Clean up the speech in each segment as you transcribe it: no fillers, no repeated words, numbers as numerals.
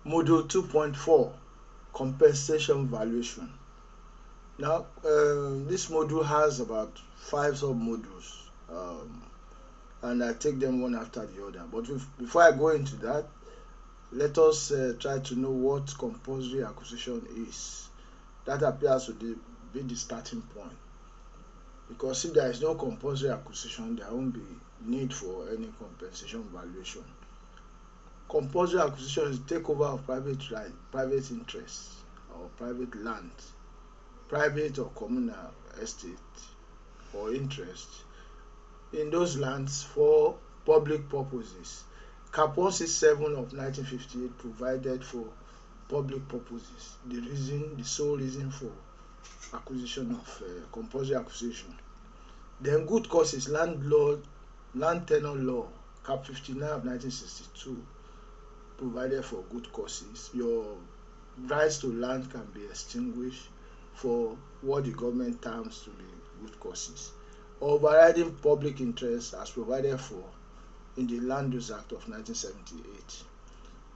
Module 2.4 Compensation Valuation. Now, this module has about 5 sub-modules, and I take them one after the other. But before I go into that, let us try to know what compulsory acquisition is. That appears to be the starting point. Because if there is no compulsory acquisition, there won't be need for any compensation valuation. Compulsory acquisition is takeover of private right, private interest, or private land, private or communal estate or interest in those lands for public purposes. Cap 167 of 1958 provided for public purposes. The sole reason for acquisition of compulsory acquisition. Then good causes, land tenure law, Cap 59 of 1962 provided for good causes. Your rights to land can be extinguished for what the government terms to be good causes. Overriding public interest as provided for in the Land Use Act of 1978.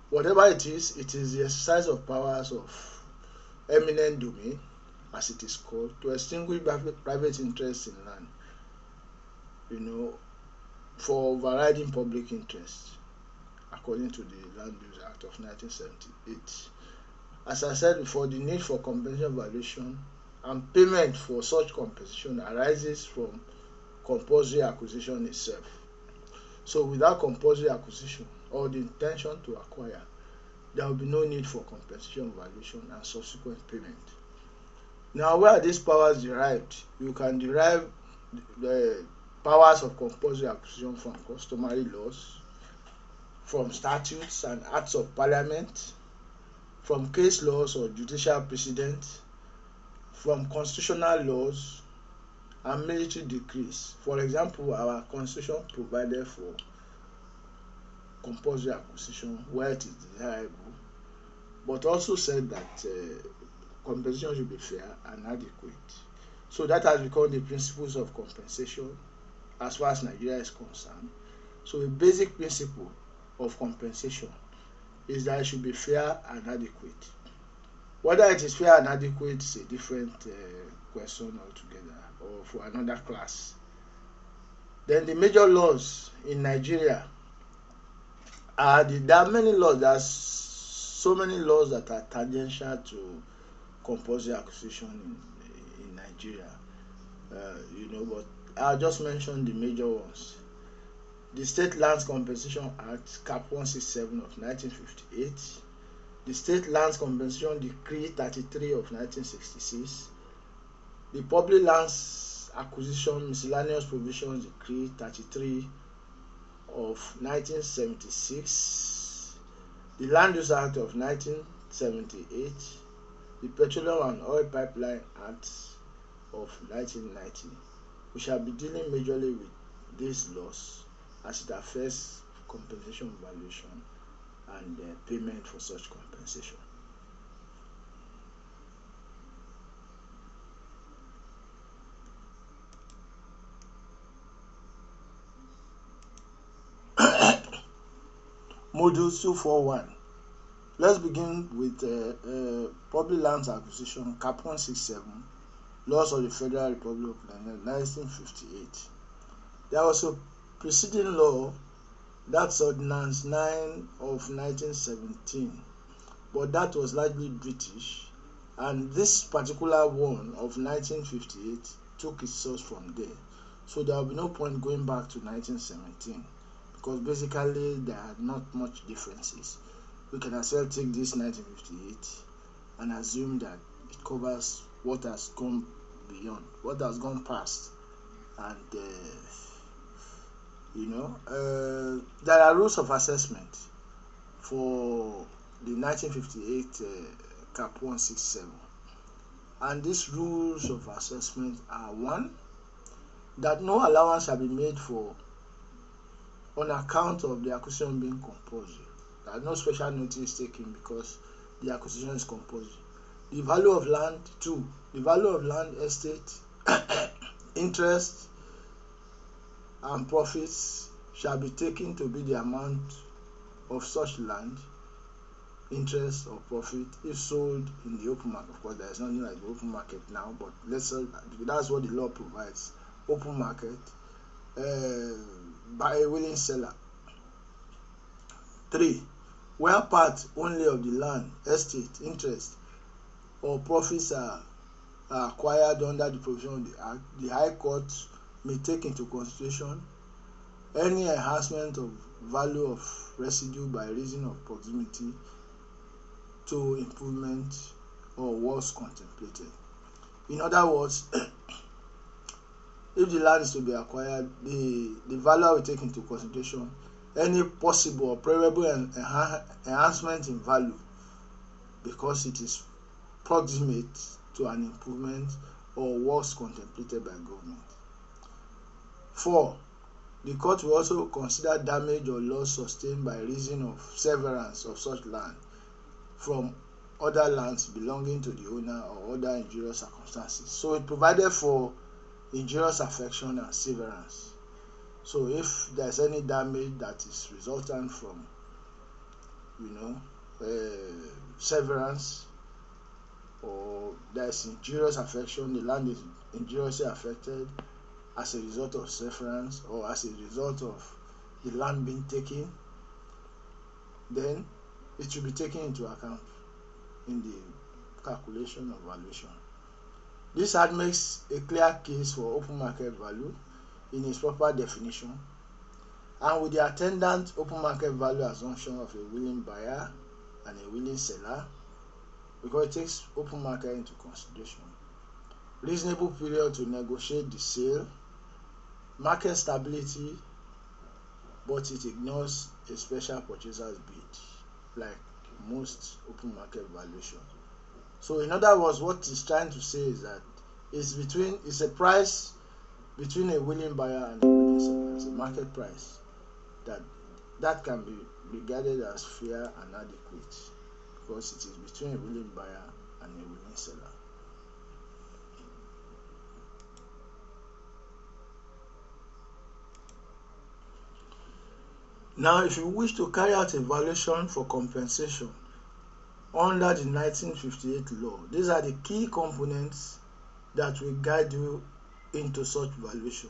Whatever it is the exercise of powers of eminent domain, as it is called, to extinguish private interest in land, for overriding public interest, according to the Land Use Act of 1978. As I said before, the need for compensation valuation and payment for such compensation arises from compulsory acquisition itself. So without compulsory acquisition or the intention to acquire, there will be no need for compensation valuation and subsequent payment. Now, where are these powers derived? You can derive the powers of compulsory acquisition from customary laws, from statutes and acts of parliament, from case laws or judicial precedent, from constitutional laws and military decrees. For example, our constitution provided for compulsory acquisition where it is desirable, but also said that compensation should be fair and adequate. So that has become the principles of compensation as far as Nigeria is concerned. So a basic principle of compensation is that it should be fair and adequate. Whether it is fair and adequate is a different question altogether, or for another class. Then the major laws in Nigeria there are many laws. There are so many laws that are tangential to compulsory acquisition in Nigeria. But I'll just mention the major ones. The State Lands Compensation Act, Cap 167 of 1958, the State Lands Compensation Decree 33 of 1966, the Public Lands Acquisition Miscellaneous Provisions Decree 33 of 1976, the Land Use Act of 1978, the Petroleum and Oil Pipeline Act of 1990. We shall be dealing majorly with these laws as it affects compensation valuation and payment for such compensation. Module 241. Let's begin with Public Lands Acquisition, Cap 167, Laws of the Federal Republic of Nigeria, 1958. There was a preceding law, that's Ordinance 9 of 1917, but that was largely British, and this particular one of 1958 took its source from there. So there will be no point going back to 1917, because basically there are not much differences. We can as well take this 1958 and assume that it covers what has gone beyond, what has gone past, and there are rules of assessment for the 1958 Cap 167, and these rules of assessment are: 1, that no allowance shall be made for on account of the acquisition being compulsory. There is no special notice taken because the acquisition is compulsory. The value of land, 2, the value of land, estate, interest and profits shall be taken to be the amount of such land interest or profit if sold in the open market. Of course, there is nothing like the open market now, but let's say that's what the law provides. Open market by a willing seller. 3. Where part only of the land, estate, interest, or profits are acquired under the provision of the Act, the High Court may take into consideration any enhancement of value of residue by reason of proximity to improvement or works contemplated. In other words, if the land is to be acquired, the valuer will take into consideration any possible or probable enhancement in value because it is proximate to an improvement or works contemplated by government. 4. The court will also consider damage or loss sustained by reason of severance of such land from other lands belonging to the owner or other injurious circumstances. So it provided for injurious affection and severance. So if there is any damage that is resultant from severance, or there is injurious affection, the land is injuriously affected as a result of severance or as a result of the land being taken, then it should be taken into account in the calculation of valuation. This Act makes a clear case for open market value in its proper definition and with the attendant open market value assumption of a willing buyer and a willing seller, because it takes open market into consideration. Reasonable period to negotiate the sale, market stability, but it ignores a special purchaser's bid like most open market valuation. So in other words, what it's trying to say is that it's a price between a willing buyer and a willing seller. It's a market price that can be regarded as fair and adequate because it is between a willing buyer and a willing seller. Now, if you wish to carry out a valuation for compensation under the 1958 law, these are the key components that will guide you into such valuation.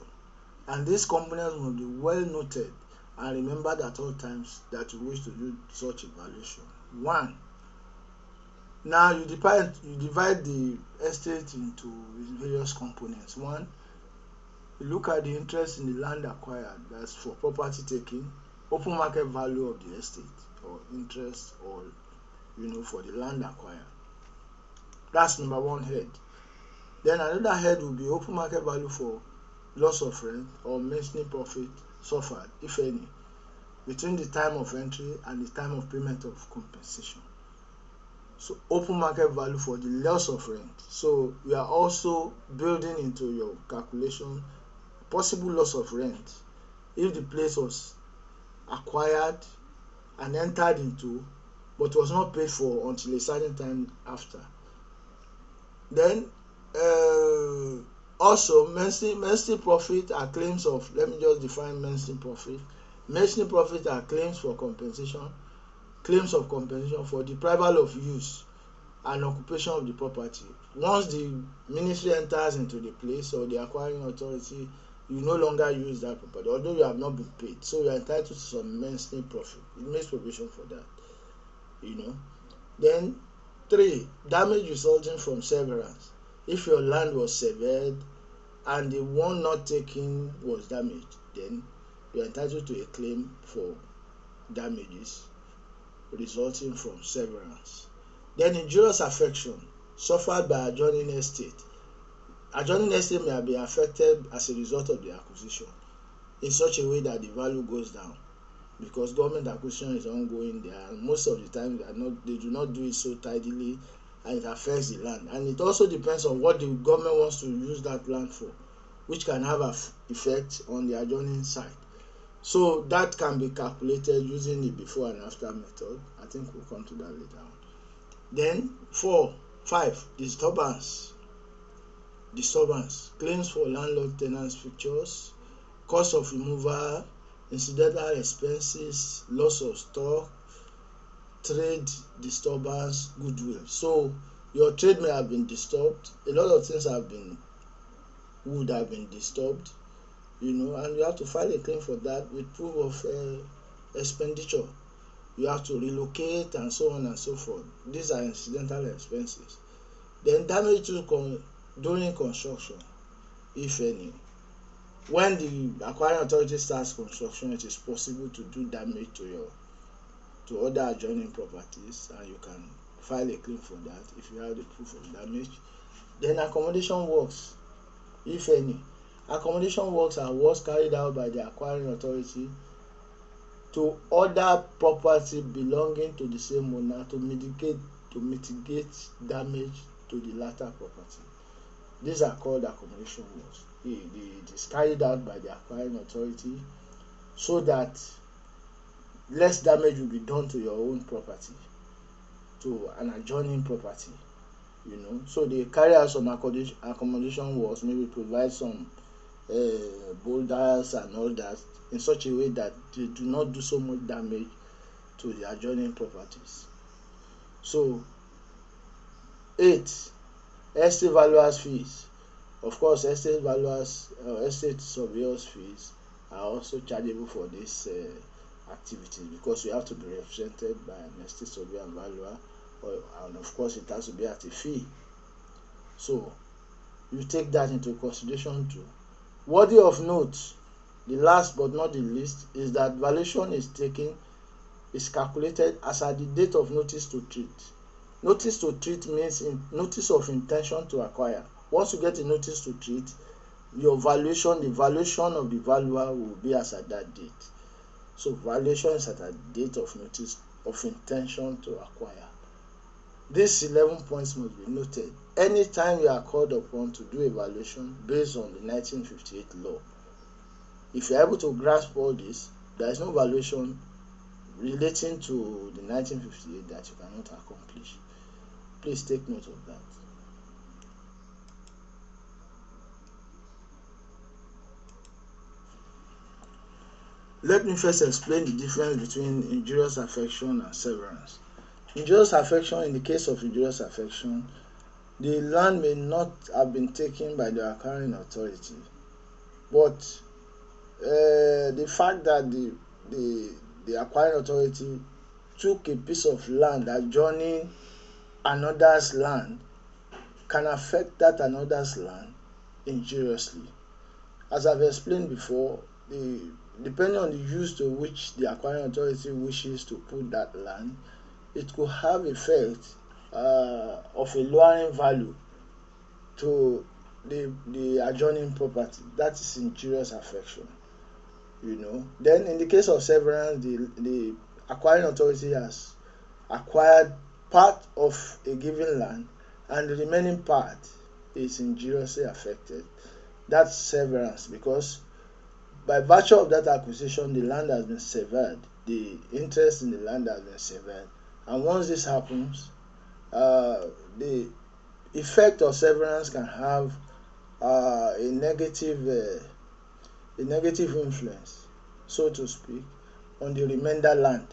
And these components will be well noted and remembered at all times that you wish to do such evaluation. 1. Now you divide the estate into various components. 1. You look at the interest in the land acquired, that's for property taking, open market value of the estate or interest or for the land acquired. That's number 1 head. Then another head will be open market value for loss of rent or mentioning profit suffered, if any, between the time of entry and the time of payment of compensation. So open market value for the loss of rent. So we are also building into your calculation possible loss of rent if the place was acquired and entered into but was not paid for until a certain time after. Then also mentioning profit are claims of, let me just define mentioning profit. Mentioning profit are claims for compensation, claims of compensation for deprival of use and occupation of the property. Once the ministry enters into the place or the acquiring authority, you no longer use that property, although you have not been paid. So you are entitled to some mentioning profit. It makes provision for that. Then 3, damage resulting from severance. If your land was severed and the one not taken was damaged, then you are entitled to a claim for damages resulting from severance. Then injurious affection suffered by adjoining estate. Adjoining estate may have been affected as a result of the acquisition in such a way that the value goes down because government acquisition is ongoing there, and most of the time they do not do it so tidily, and it affects the land. And it also depends on what the government wants to use that land for, which can have an effect on the adjoining side. So that can be calculated using the before and after method. I think we'll come to that later on. Then 5, disturbance, claims for landlord tenant fixtures, cost of removal, incidental expenses, loss of stock, trade disturbance, goodwill. So your trade may have been disturbed. A lot of things would have been disturbed, and you have to file a claim for that with proof of expenditure. You have to relocate and so on and so forth. These are incidental expenses. Then damage during construction, if any. When the acquiring authority starts construction, it is possible to do damage to other adjoining properties, and you can file a claim for that if you have the proof of damage. Then accommodation works, if any. Accommodation works are works carried out by the acquiring authority to other property belonging to the same owner to mitigate damage to the latter property. These are called accommodation works. It is carried out by the acquiring authority so that less damage will be done to your own property, to an adjoining property. So they carry out some accommodation works, maybe provide some boulders and all that, in such a way that they do not do so much damage to the adjoining properties. So 8, estate valuers fees. Of course, estate surveyors fees are also chargeable for this activities, because you have to be represented by an estate surveyor and valuer, and of course it has to be at a fee. So you take that into consideration too. Worthy of note, the last but not the least, is that valuation is calculated as at the date of notice to treat. Notice to treat means notice of intention to acquire. Once you get a notice to treat, the valuation of the valuer will be as at that date. So valuation is at a date of notice of intention to acquire. These 11 points must be noted anytime you are called upon to do a valuation based on the 1958 law. If you are able to grasp all this, there is no valuation relating to the 1958 that you cannot accomplish. Please take note of that. Let me first explain the difference between injurious affection and severance. Injurious affection, in the case of injurious affection, the land may not have been taken by the acquiring authority, but the fact that the acquiring authority took a piece of land adjoining another's land can affect that another's land injuriously. As I've explained before, depending on the use to which the acquiring authority wishes to put that land, it could have effect of a lowering value to the adjoining property. That is injurious affection. Then in the case of severance, the acquiring authority has acquired part of a given land, and the remaining part is injuriously affected. That's severance, because by virtue of that acquisition, the land has been severed, the interest in the land has been severed, and once this happens, the effect of severance can have a negative influence, so to speak, on the remainder land.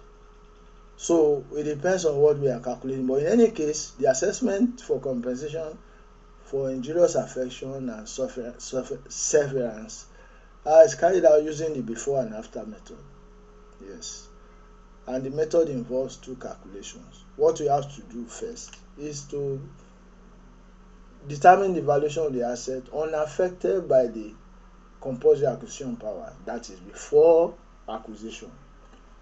So it depends on what we are calculating, but in any case, the assessment for compensation for injurious affection and severance is carried out using the before and after method. Yes, and the method involves 2 calculations. What we have to do first is to determine the valuation of the asset unaffected by the compulsory acquisition power, that is before acquisition,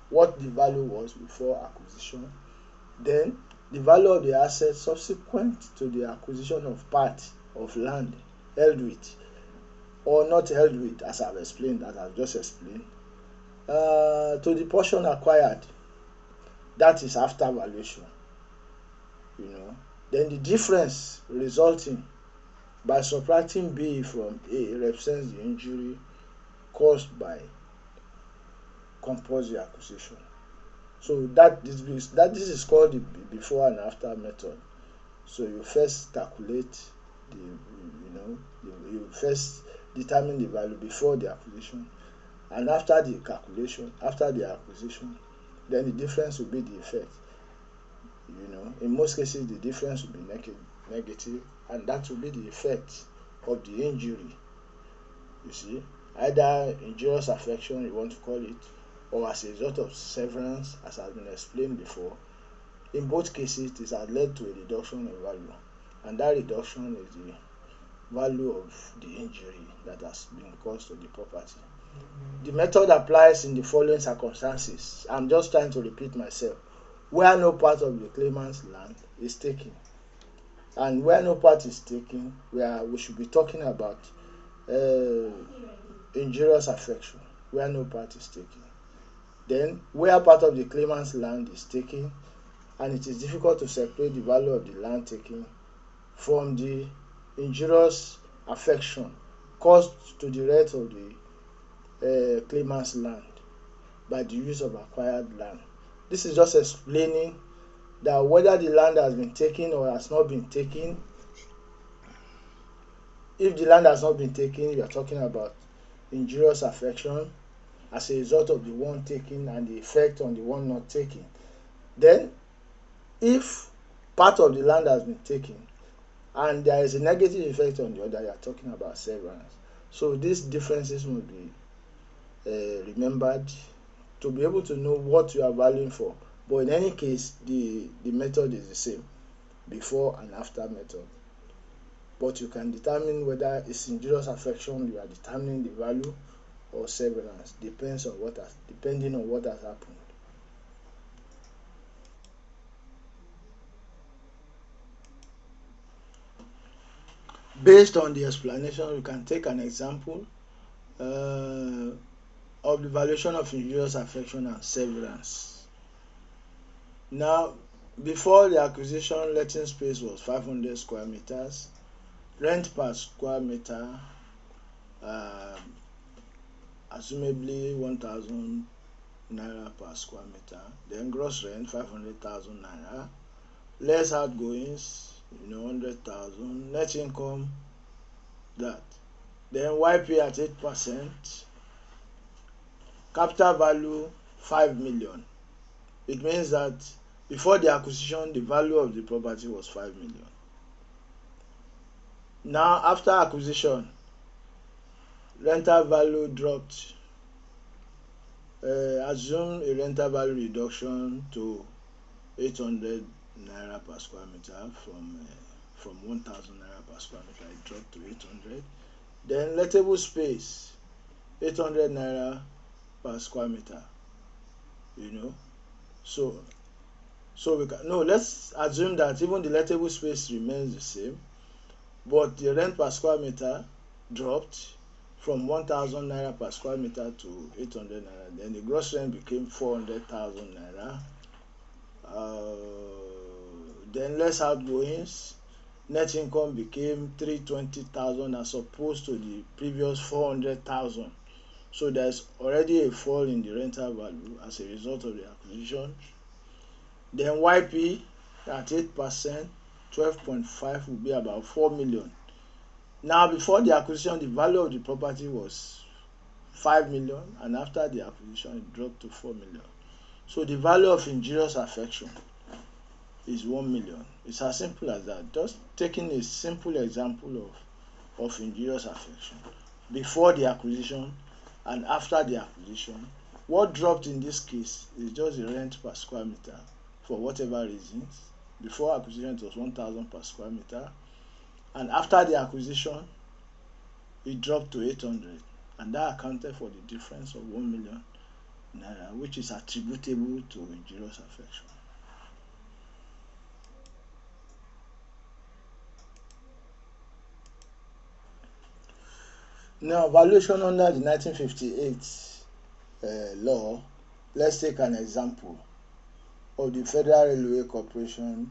what the value was before acquisition, then the value of the asset subsequent to the acquisition of part of land held with or not held with, as I've just explained, to the portion acquired, that is after valuation. Then the difference resulting by subtracting B from A represents the injury caused by compulsory acquisition. So this is called the before and after method. So you first calculate you first determine the value before the acquisition, and after the acquisition, then the difference will be the effect. In most cases the difference will be negative, and that will be the effect of the injury. You see, either injurious affection you want to call it, or as a result of severance, as has been explained before. In both cases, this has led to a reduction in value, and that reduction is the value of the injury that has been caused to the property. The method applies in the following circumstances. I'm just trying to repeat myself. Where no part of the claimant's land is taken, and where no part is taken, we should be talking about uh, injurious affection, where no part is taken. Then, where part of the claimant's land is taken, and it is difficult to separate the value of the land taken from the injurious affection caused to the rest of the claimant's land by the use of acquired land. This is just explaining that whether the land has been taken or has not been taken. If the land has not been taken, we are talking about injurious affection as a result of the one taken and the effect on the one not taken. Then, if part of the land has been taken and there is a negative effect on the other, you are talking about severance. So these differences must be remembered to be able to know what you are valuing for. But in any case, the method is the same, before and after method. But you can determine whether it's injurious affection you are determining the value, or severance, depending on what has happened. Based on the explanation, you can take an example uh, of the valuation of injurious affection and severance. Now, before the acquisition, letting space was 500 square meters. Rent per square meter, uh, assumably 1,000 naira per square meter. Then gross rent 500,000 naira. Less outgoings, 100,000. Net income, that. Then YP at 8%. Capital value 5 million. It means that before the acquisition, the value of the property was 5 million. Now, after acquisition, rental value dropped. Assume a rental value reduction to 800 naira per square meter from 1,000 naira per square meter. It dropped to 800. Then lettable space 800 naira per square meter. So we can let's assume that even the lettable space remains the same, but the rent per square meter dropped from 1,000 naira per square meter to 800 naira. Then the gross rent became 400,000 naira. Then less outgoings. Net income became 320,000 as opposed to the previous 400,000. So there's already a fall in the rental value as a result of the acquisition. Then YP at 8%, 12.5 will be about 4 million. Now, before the acquisition, the value of the property was 5 million, and after the acquisition, it dropped to 4 million. So the value of injurious affection is 1 million. It's as simple as that. Just taking a simple example of injurious affection before the acquisition and after the acquisition. What dropped in this case is just the rent per square meter for whatever reasons. Before acquisition, it was 1,000 per square meter, and after the acquisition, it dropped to 800, and that accounted for the difference of 1 million naira, which is attributable to injurious affection. Now, valuation under the 1958 law. Let's take an example of the Federal Railway Corporation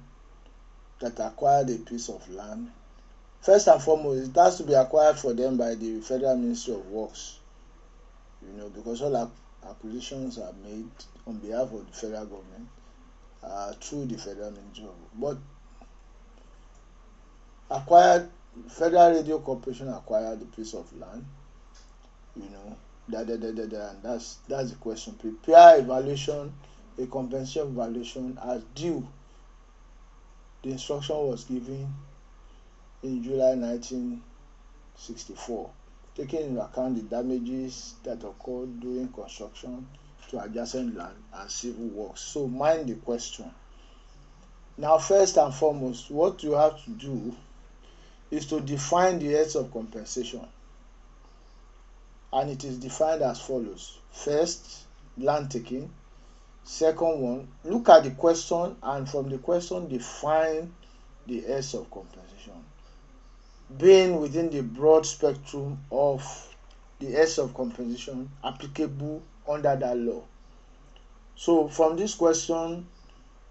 that acquired a piece of land. First and foremost, it has to be acquired for them by the Federal Ministry of Works, because all acquisitions are made on behalf of the federal government through the Federal Ministry of Works. But Federal Radio Corporation acquired a piece of land, and that's the question. Prepare a valuation, a compensation valuation as due The instruction was given in July 1964, taking into account the damages that occurred during construction to adjacent land and civil works. So mind the question. Now, first and foremost, what you have to do is to define the heads of compensation, and it is defined as follows. First, land taking. Second one, look at the question, and from the question define the heads of compensation, being within the broad spectrum of the heads of compensation applicable under that law. So from this question,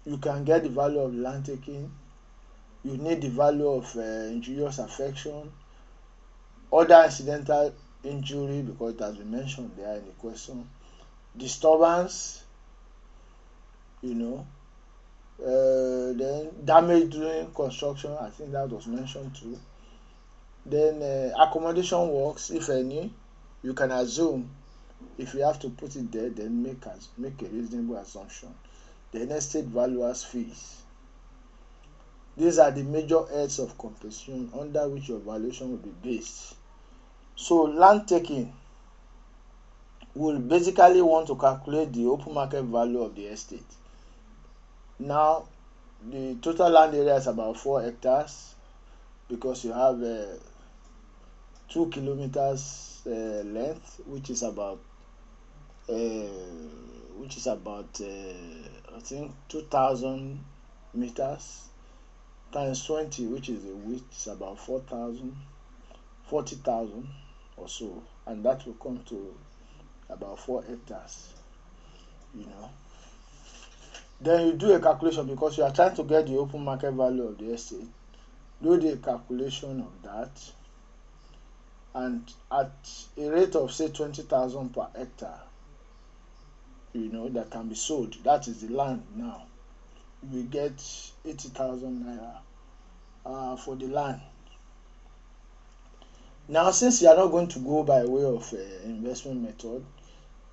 you can get the value of land taking, you need the value of injurious affection, other incidental injury, because it has been mentioned there in the question, disturbance, then damage during construction, I think that was mentioned too. Then accommodation works, if any, you can assume. If you have to put it there, then make a reasonable assumption. Then estate valuers fees. These are the major heads of compensation under which your valuation will be based. So land taking will basically want to calculate the open market value of the estate. Now, the total land area is about 4 hectares because you have 2 kilometers length, which is about I think 2,000 meters times 20, which is the width, is about 40,000 or so, and that will come to about 4 hectares. Then you do a calculation because you are trying to get the open market value of the estate. Do the calculation of that, and at a rate of say 20,000 per hectare, that can be sold. That is the land now. You will get 80,000 naira for the land. Now, since you are not going to go by way of investment method,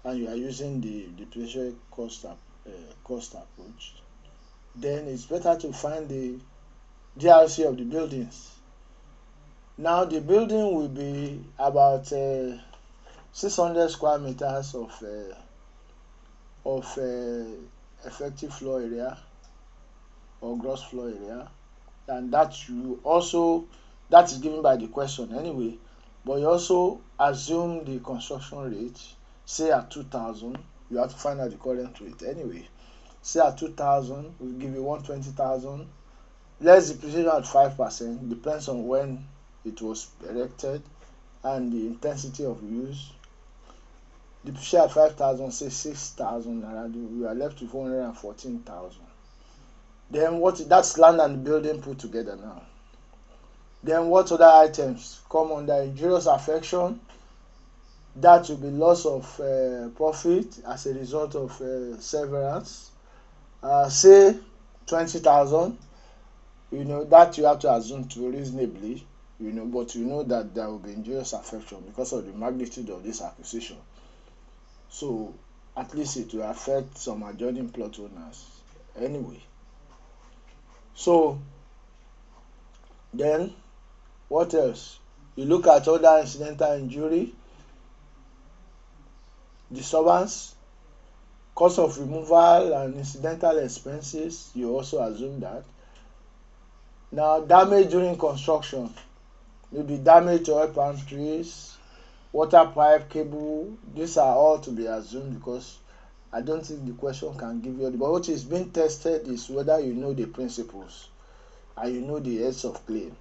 and you are using the depreciation cost approach, then it's better to find the GRC of the buildings. Now, the building will be about 600 square meters of effective floor area or gross floor area, and that is given by the question anyway, but you also assume the construction rate, say at 2,000. You have to find out the current rate anyway. Say at 2,000, we'll give you 120,000. Let's depreciate at 5%, depends on when it was erected and the intensity of use. Depreciate at 5,000, say 6,000, and we are left with 414,000. Then that's land and building put together now. Then what other items come under injurious affection? That will be loss of profit as a result of severance. Say 20,000. That you have to assume to reasonably. But that there will be injurious affection because of the magnitude of this acquisition. So at least it will affect some adjoining plot owners anyway. So then what else? You look at other incidental injury, disturbance, cost of removal and incidental expenses. You also assume that. Now, damage during construction, maybe damage to oil palm trees, water pipe, cable. These are all to be assumed because I don't think the question can give you. But what is being tested is whether you know the principles and you know the heads of claim.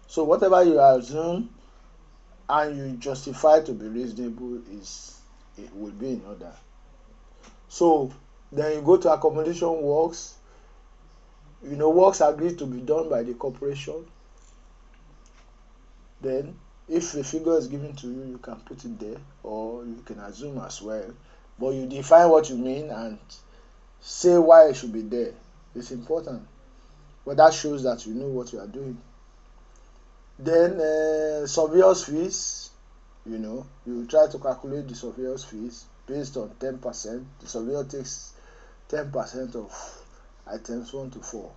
So whatever you assume and you justify to be reasonable, it will be in order. So then you go to accommodation works. Works agreed to be done by the corporation. Then if a figure is given to you, you can put it there, or you can assume as well. But you define what you mean and say why it should be there. It's important. But that shows that you know what you are doing. Then surveyor's fees. You try to calculate the surveyor's fees based on 10%. The surveyor takes 10% of items 1 to 4.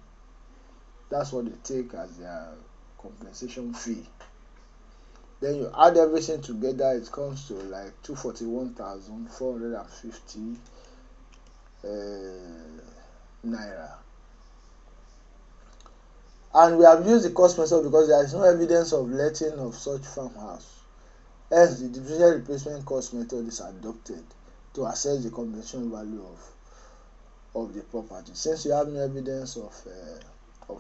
That's what they take as their compensation fee. Then you add everything together, it comes to like 241,450 naira. And we have used the cost method because there is no evidence of letting of such farmhouse. Hence, the differential replacement cost method is adopted to assess the compensation value of the property. Since you have no evidence of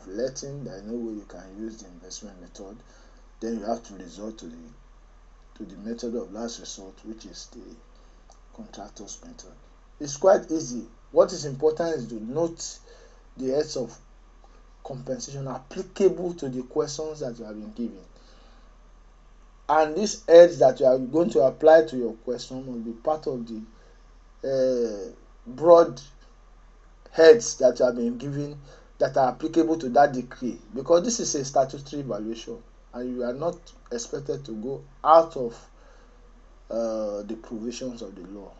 letting, there is no way you can use the investment method. Then you have to resort to the method of last resort, which is the contractor's method. It's quite easy. What is important is to note the heads of compensation applicable to the questions that you have been given. And these heads that you are going to apply to your question will be part of the broad heads that you have been given that are applicable to that decree, because this is a statutory valuation and you are not expected to go out of the provisions of the law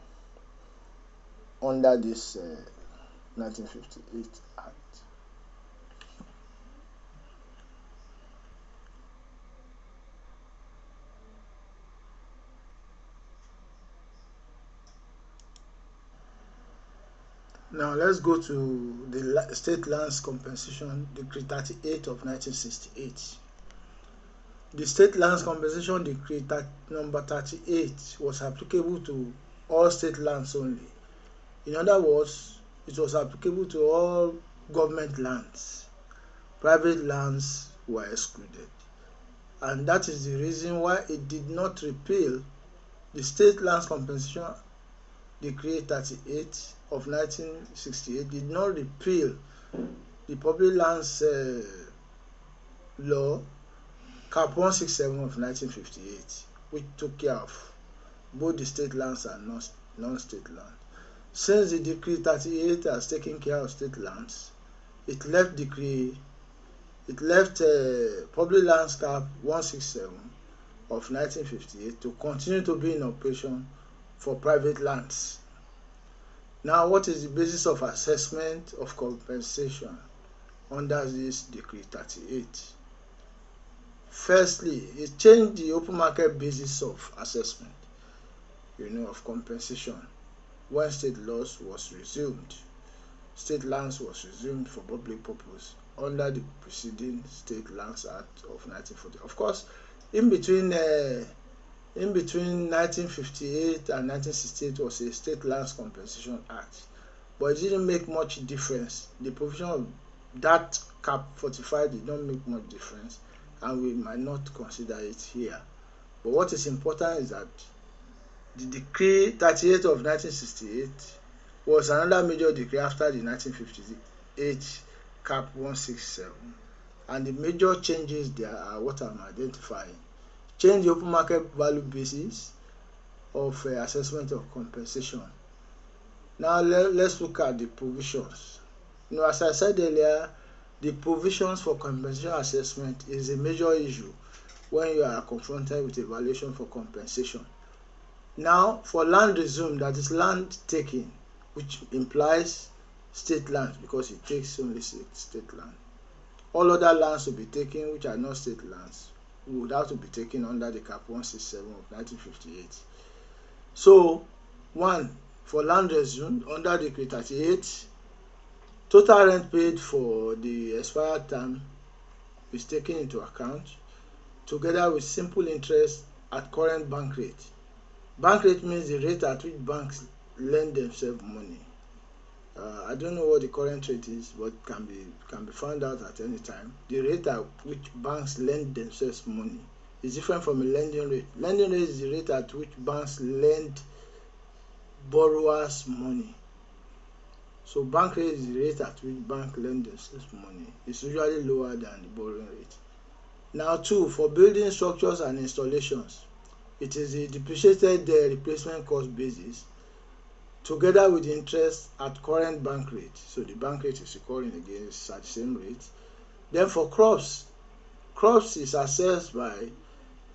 under this 1958 Act. Now let's go to the State Lands Compensation Decree 38 of 1968. The State Lands Compensation Decree number 38 was applicable to all state lands only. In other words, it was applicable to all government lands. Private lands were excluded. And that is the reason why it did not repeal the State Lands Compensation Decree 38 of 1968 did not repeal the Public Lands Law Cap 167 of 1958, which took care of both the state lands and non-state lands. Since the Decree 38 has taken care of state lands, it left Public Lands Cap 167 of 1958 to continue to be in operation for private lands. Now, what is the basis of assessment of compensation under this Decree 38? Firstly, it changed the open market basis of assessment, of compensation when state laws was resumed. State lands was resumed for public purpose under the preceding State Lands Act of 1940. Of course, in between 1958 and 1968 was a State Lands Compensation Act, but it didn't make much difference. The provision of that Cap 45 did not make much difference, and we might not consider it here. But what is important is that the Decree 38 of 1968 was another major decree after the 1958 Cap 167, and the major changes there are what I'm identifying. Change the open market value basis of assessment of compensation. Now let's look at the provisions. As I said earlier, the provisions for compensation assessment is a major issue when you are confronted with a valuation for compensation. Now, for land resumed, that is land taking, which implies state lands because it takes only state land. All other lands will be taken which are not state lands would have to be taken under the Cap 167 of 1958. So, 1. For land resumed under Decree 38, total rent paid for the expired term is taken into account together with simple interest at current bank rate. Bank rate means the rate at which banks lend themselves money. I don't know what the current rate is, but can be found out at any time. The rate at which banks lend themselves money is different from a lending rate. Lending rate is the rate at which banks lend borrowers money. So bank rate is the rate at which banks lend themselves money. It's usually lower than the borrowing rate. Now 2, for building structures and installations, it is the depreciated replacement cost basis together with interest at current bank rate. So the bank rate is recurring again, it's at the same rate. Then for crops is assessed by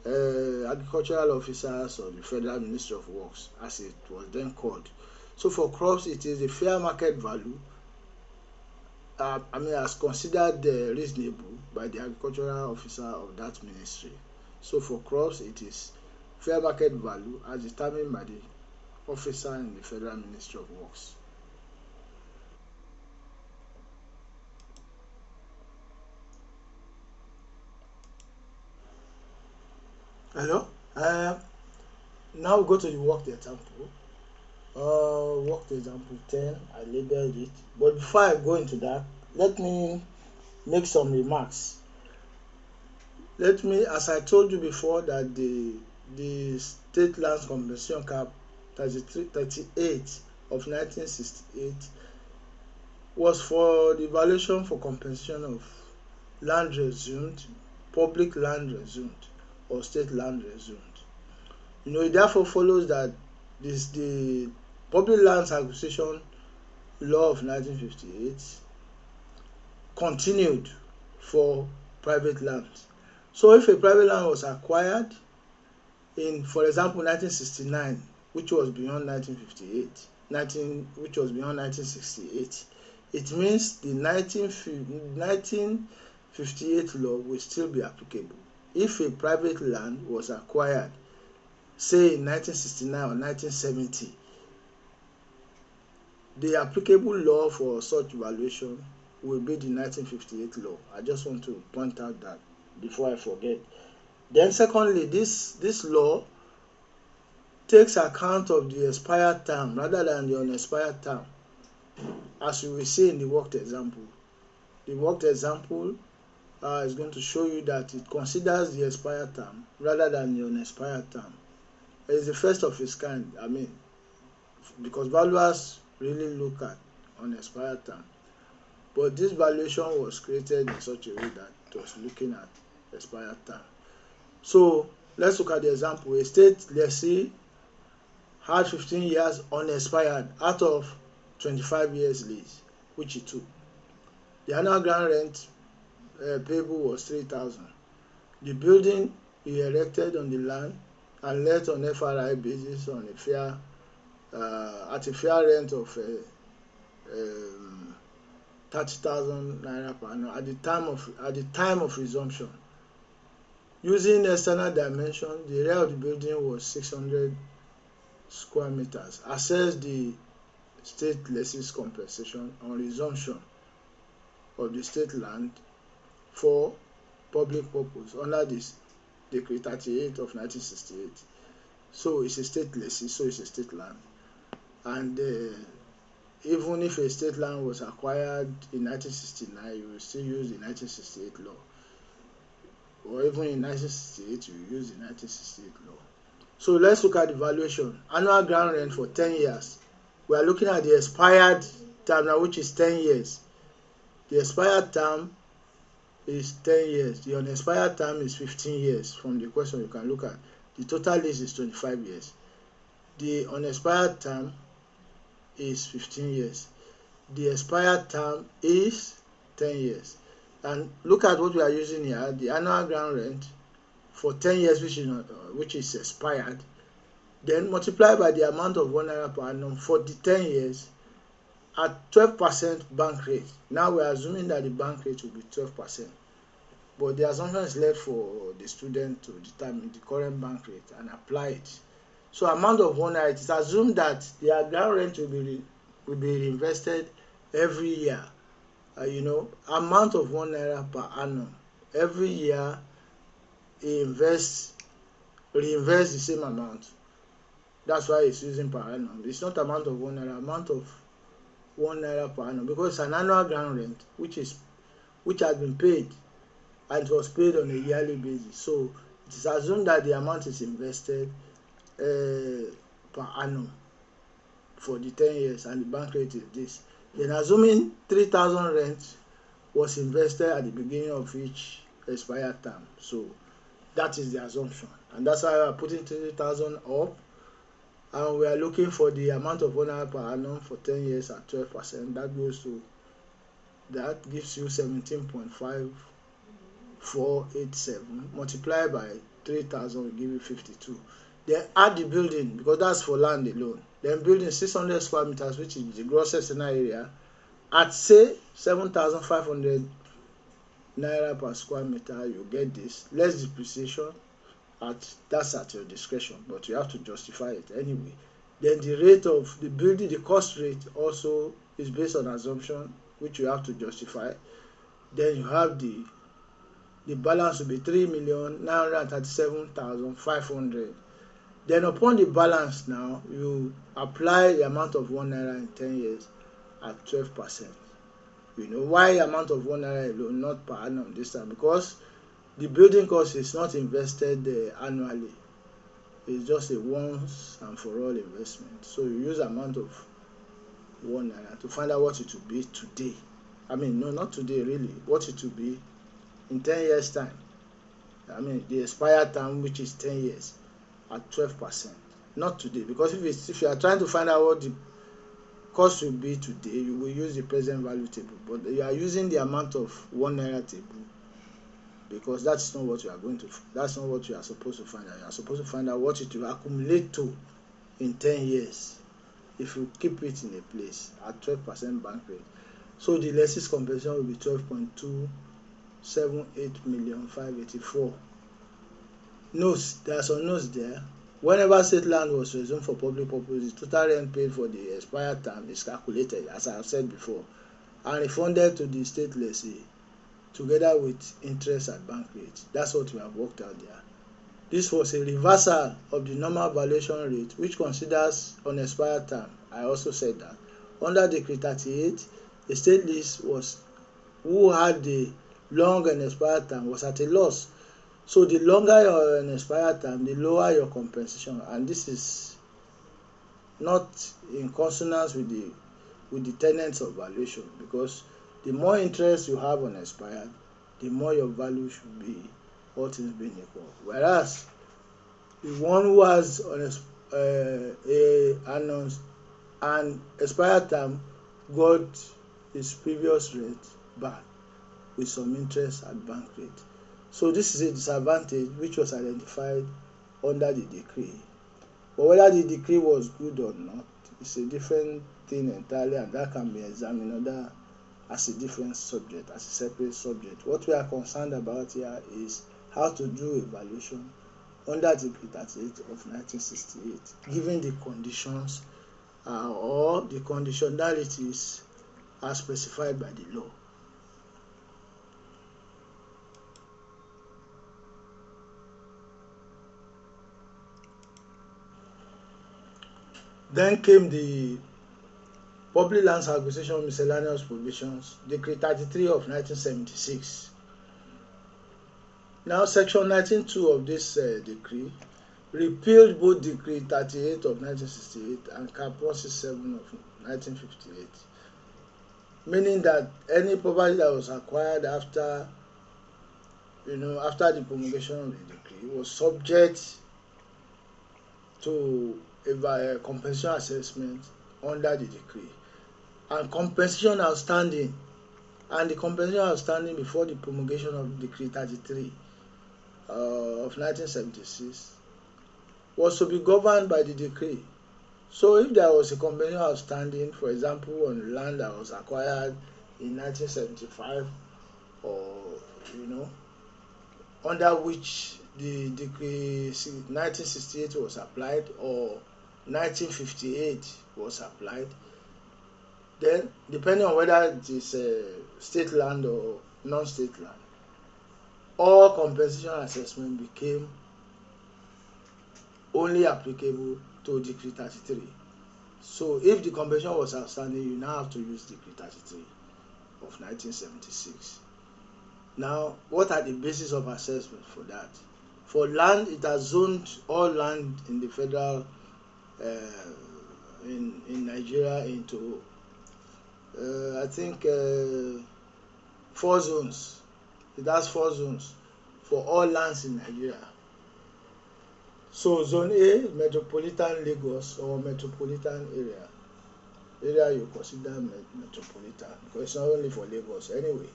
agricultural officers or the Federal Ministry of Works, as it was then called. So for crops, it is the fair market value as considered reasonable by the agricultural officer of that ministry. So for crops, it is fair market value as determined by the officer in the Federal Ministry of Works. Hello? Now we go to the worked example. Worked example 10, I labeled it. But before I go into that, let me make some remarks. Let me, as I told you before, that the state lands compensation cap 38 of 1968 was for the valuation for compensation of land resumed, public land resumed, or state land resumed. It therefore follows that the Public Lands Acquisition Law of 1958 continued for private lands. So if a private land was acquired in, for example, 1969, which was beyond 1958, which was beyond 1968, it means the 1958 law will still be applicable. If a private land was acquired, say in 1969 or 1970, the applicable law for such valuation will be the 1958 law. I just want to point out that before I forget. Then secondly, this law takes account of the expired term rather than the unexpired term, as you will see in the worked example. The worked example is going to show you that it considers the expired term rather than the unexpired term. It is the first of its kind, because valuers really look at unexpired term. But this valuation was created in such a way that it was looking at expired term. So let's look at the example. A state lessee had 15 years unexpired out of 25 years lease, which he took. The annual ground rent payable was 3,000. The building he erected on the land and let on FRI basis on a fair at a fair rent of 30,000 naira per annum at the time of resumption. Using external dimension, the area of the building was 600 square meters. Assess the state lessee's compensation on resumption of the state land for public purpose under this Decree 38 of 1968. So it's a state lessee, so it's a state land. And even if a state land was acquired in 1969, you will still use the 1968 law. Or even in 1968, you will use the 1968 law. So let's look at the valuation. Annual ground rent for 10 years. We are looking at the expired term now, which is 10 years. The expired term is 10 years. The unexpired term is 15 years. From the question you can look at. The total lease is 25 years. The unexpired term is 15 years. The expired term is 10 years. And look at what we are using here. The annual ground rent for 10 years, which is expired. Then multiply by the amount of 1 naira per annum for the 10 years at 12% bank rate. Now we are assuming that the bank rate will be 12%. But the assumption is left for the student to determine the current bank rate and apply it. So amount of 1 naira, it is assumed that the ground rent will be reinvested every year. Amount of 1 naira per annum. Every year, he reinvests the same amount. That's why it's using per annum. It's not amount of 1 naira, amount of 1 naira per annum, because it's an annual ground rent which has been paid, and it was paid on a yearly basis. So it is assumed that the amount is invested per annum for the 10 years, and the bank rate is this. Then assuming 3,000 rent was invested at the beginning of each expired term. So that is the assumption, and that's why we are putting 3,000 up, and we are looking for the amount of 1 naira per annum for 10 years at 12%. That gives you 17.5487 multiplied by 3,000 will give you 52. Then add the building, because that's for land alone. Then building 600 square meters, which is the gross external area, At say 7,500 naira per square meter, you get this less depreciation. That's at your discretion, but you have to justify it anyway. Then the rate of the building, the cost rate also is based on assumption, which you have to justify. Then you have the balance will be 3,937,500. Then upon the balance now, you apply the amount of 1 naira in 10 years at 12%. Why amount of 1 naira alone, not per annum this time? Because the building cost is not invested annually. It's just a once and for all investment. So you use amount of 1 naira to find out what it will be today. I mean, no, not today really. What it will be in 10 years time. I mean, the expired term, which is 10 years, at 12%. Not today, because if you are trying to find out what the cost will be today, you will use the present value table. But you are using the amount of 1 naira table, because that's not what you are that's not what you are supposed to find out. You are supposed to find out what it will accumulate to in 10 years if you keep it in a place at 12% bank rate. So the lessee's compensation will be 12.278,584,000. Notes, there are some notes there. Whenever state land was resumed for public purpose, the total rent paid for the expired term is calculated, as I have said before, and refunded to the state lessee together with interest at bank rate. That's what we have worked out there. This was a reversal of the normal valuation rate, which considers unexpired term. I also said that. Under Decree 38, the state lease who had the long and expired term was at a loss. So the longer your unexpired term, the lower your compensation, and this is not in consonance with the tenets of valuation, because the more interest you have on expired, the more your value should be, all things being equal. Whereas the one who has an expired term got his previous rate back with some interest at bank rate. So this is a disadvantage which was identified under the decree. But whether the decree was good or not, it's a different thing entirely, and that can be examined as a different subject, as a separate subject. What we are concerned about here is how to do evaluation under Decree 38 of 1968, given the conditions or the conditionalities as specified by the law. Then came the Public Lands Acquisition Miscellaneous Provisions, Decree 33 of 1976. Now, Section 19(2) of this decree repealed both Decree 38 of 1968 and Cap. 167 of 1958, meaning that any property that was acquired after the promulgation of the decree was subject to a compensation assessment under the decree, and compensation outstanding before the promulgation of Decree 33 of 1976 was to be governed by the decree. So if there was a compensation outstanding, for example, on land that was acquired in 1975, or under which the Decree 1968 was applied, or 1958 was applied, then depending on whether it is state land or non-state land, all compensation assessment became only applicable to Decree 33. So if the compensation was outstanding, you now have to use Decree 33 of 1976. Now, what are the basis of assessment for that? For land, it has zoned all land in the federal in Nigeria into I think 4 zones. It has 4 zones for all lands in Nigeria. So Zone A, Metropolitan Lagos or Metropolitan area you consider metropolitan, because it's not only for Lagos anyway.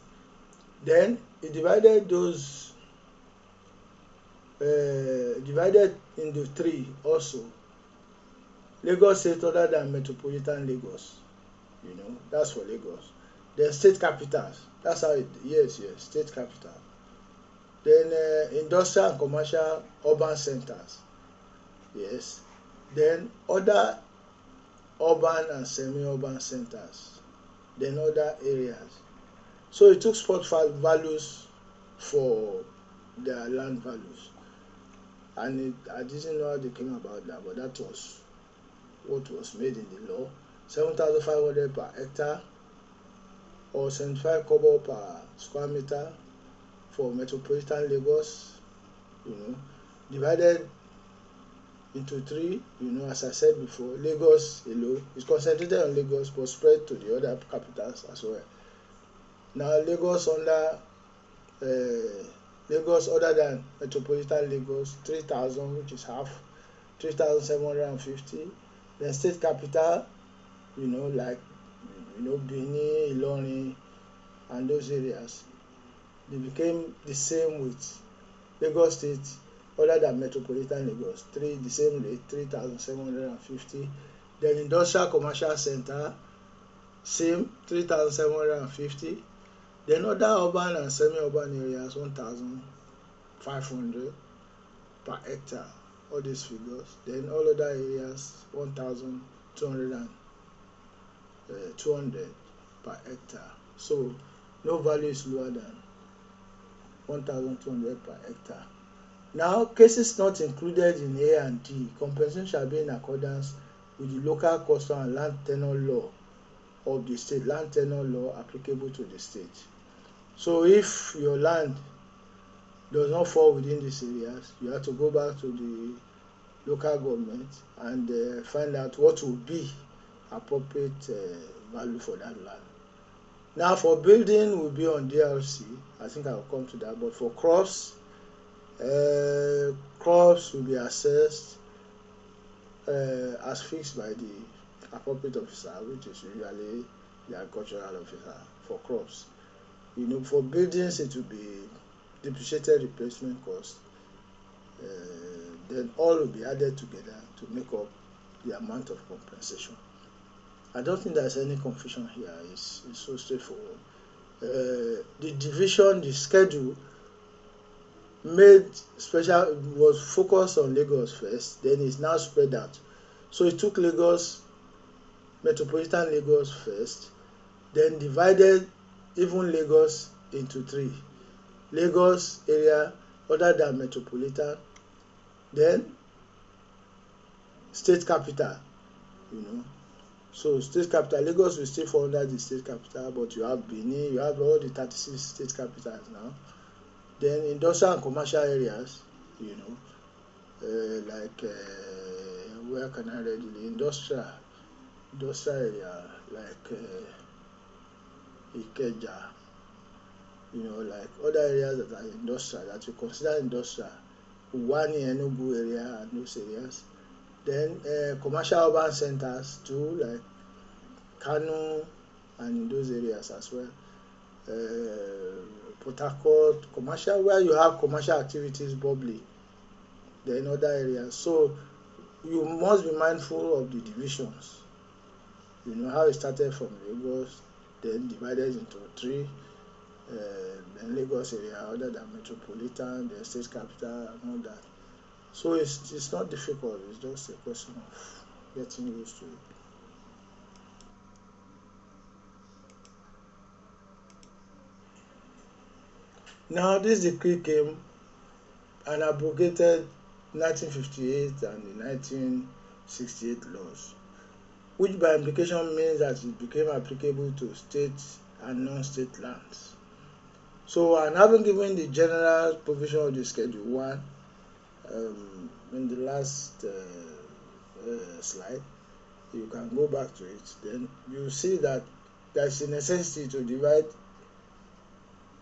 Then it divided those divided into 3 also. Lagos State other than Metropolitan Lagos, that's for Lagos. Then state capitals. That's how it, yes, state capital. Then industrial and commercial urban centers. Yes. Then other urban and semi-urban centers. Then other areas. So it took spot values for their land values. And I didn't know how they came about that, but that was what was made in the law. 7,500 per hectare or 75 kobo per square meter for metropolitan Lagos, divided into three, as I said before. Lagos alone is concentrated on Lagos but spread to the other capitals as well. Now Lagos other than metropolitan Lagos, 3,000, which is half, 3,750. Then state capital, like Benin, Ilorin, and those areas, they became the same with Lagos State other than metropolitan Lagos, the same rate, 3,750. Then industrial commercial center, same, 3,750. Then other urban and semi-urban areas, 1,500 per hectare, all these figures. Then all other areas, 1,200 per hectare. So no value is lower than 1,200 per hectare. Now, cases not included in A and D, compensation shall be in accordance with the local custom and land tenure law of the state, land tenure law applicable to the state. So if your land does not fall within these areas, you have to go back to the local government and find out what will be appropriate value for that land. Now for building will be on DRC, I think I will come to that, but for crops will be assessed as fixed by the appropriate officer, which is usually the agricultural officer for crops. For buildings it will be depreciated replacement cost. Then all will be added together to make up the amount of compensation. I don't think there's any confusion here. It's so straightforward. The division, the schedule was focused on Lagos first, then it's now spread out. So it took metropolitan Lagos first, then divided even Lagos into three. Lagos area other than metropolitan, then state capital, So state capital, Lagos will still fall under the state capital, but you have Benin, you have all the 36 state capitals now. Then industrial and commercial areas, where can I read the industrial area, like Ikeja, like other areas that are industrial, that we consider industrial, Uwani, Enugu area and those areas. Then commercial urban centers too, like Kano and those areas as well. Port Harcourt, commercial, where you have commercial activities bubbling. Then other areas. So you must be mindful of the divisions. How it started from Lagos, then divided into three. Then Lagos area other than metropolitan, the state capital and all that. So it's not difficult, it's just a question of getting used to it. Now this decree came and abrogated 1958 and the 1968 laws, which by implication means that it became applicable to state and non-state lands. So, and having given the general provision of the Schedule 1 in the last slide, you can go back to it. Then you see that there is a necessity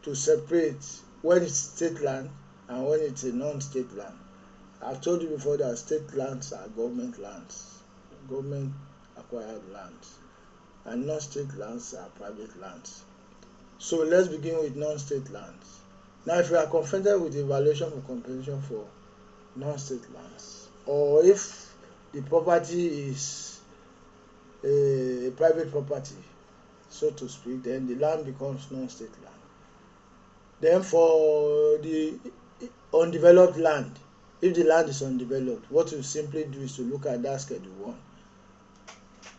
to separate when it's state land and when it's a non-state land. I've told you before that state lands are government lands, government acquired lands, and non-state lands are private lands. So let's begin with non-state lands. Now if you are confronted with evaluation for compensation for non-state lands, or if the property is a private property, so to speak, then the land becomes non-state land. Then for the undeveloped land, if the land is undeveloped, what you simply do is to look at that Schedule 1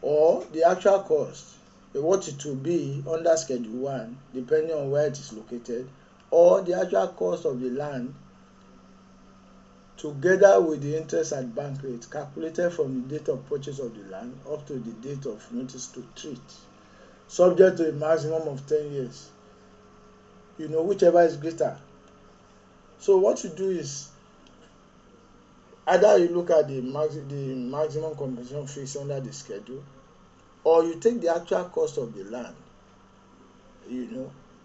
or the actual cost, what it will be under Schedule 1 depending on where it is located, or the actual cost of the land together with the interest at bank rate calculated from the date of purchase of the land up to the date of notice to treat, subject to a maximum of 10 years, whichever is greater. So what you do is either you look at the maximum compensation fixed under the schedule, or you take the actual cost of the land,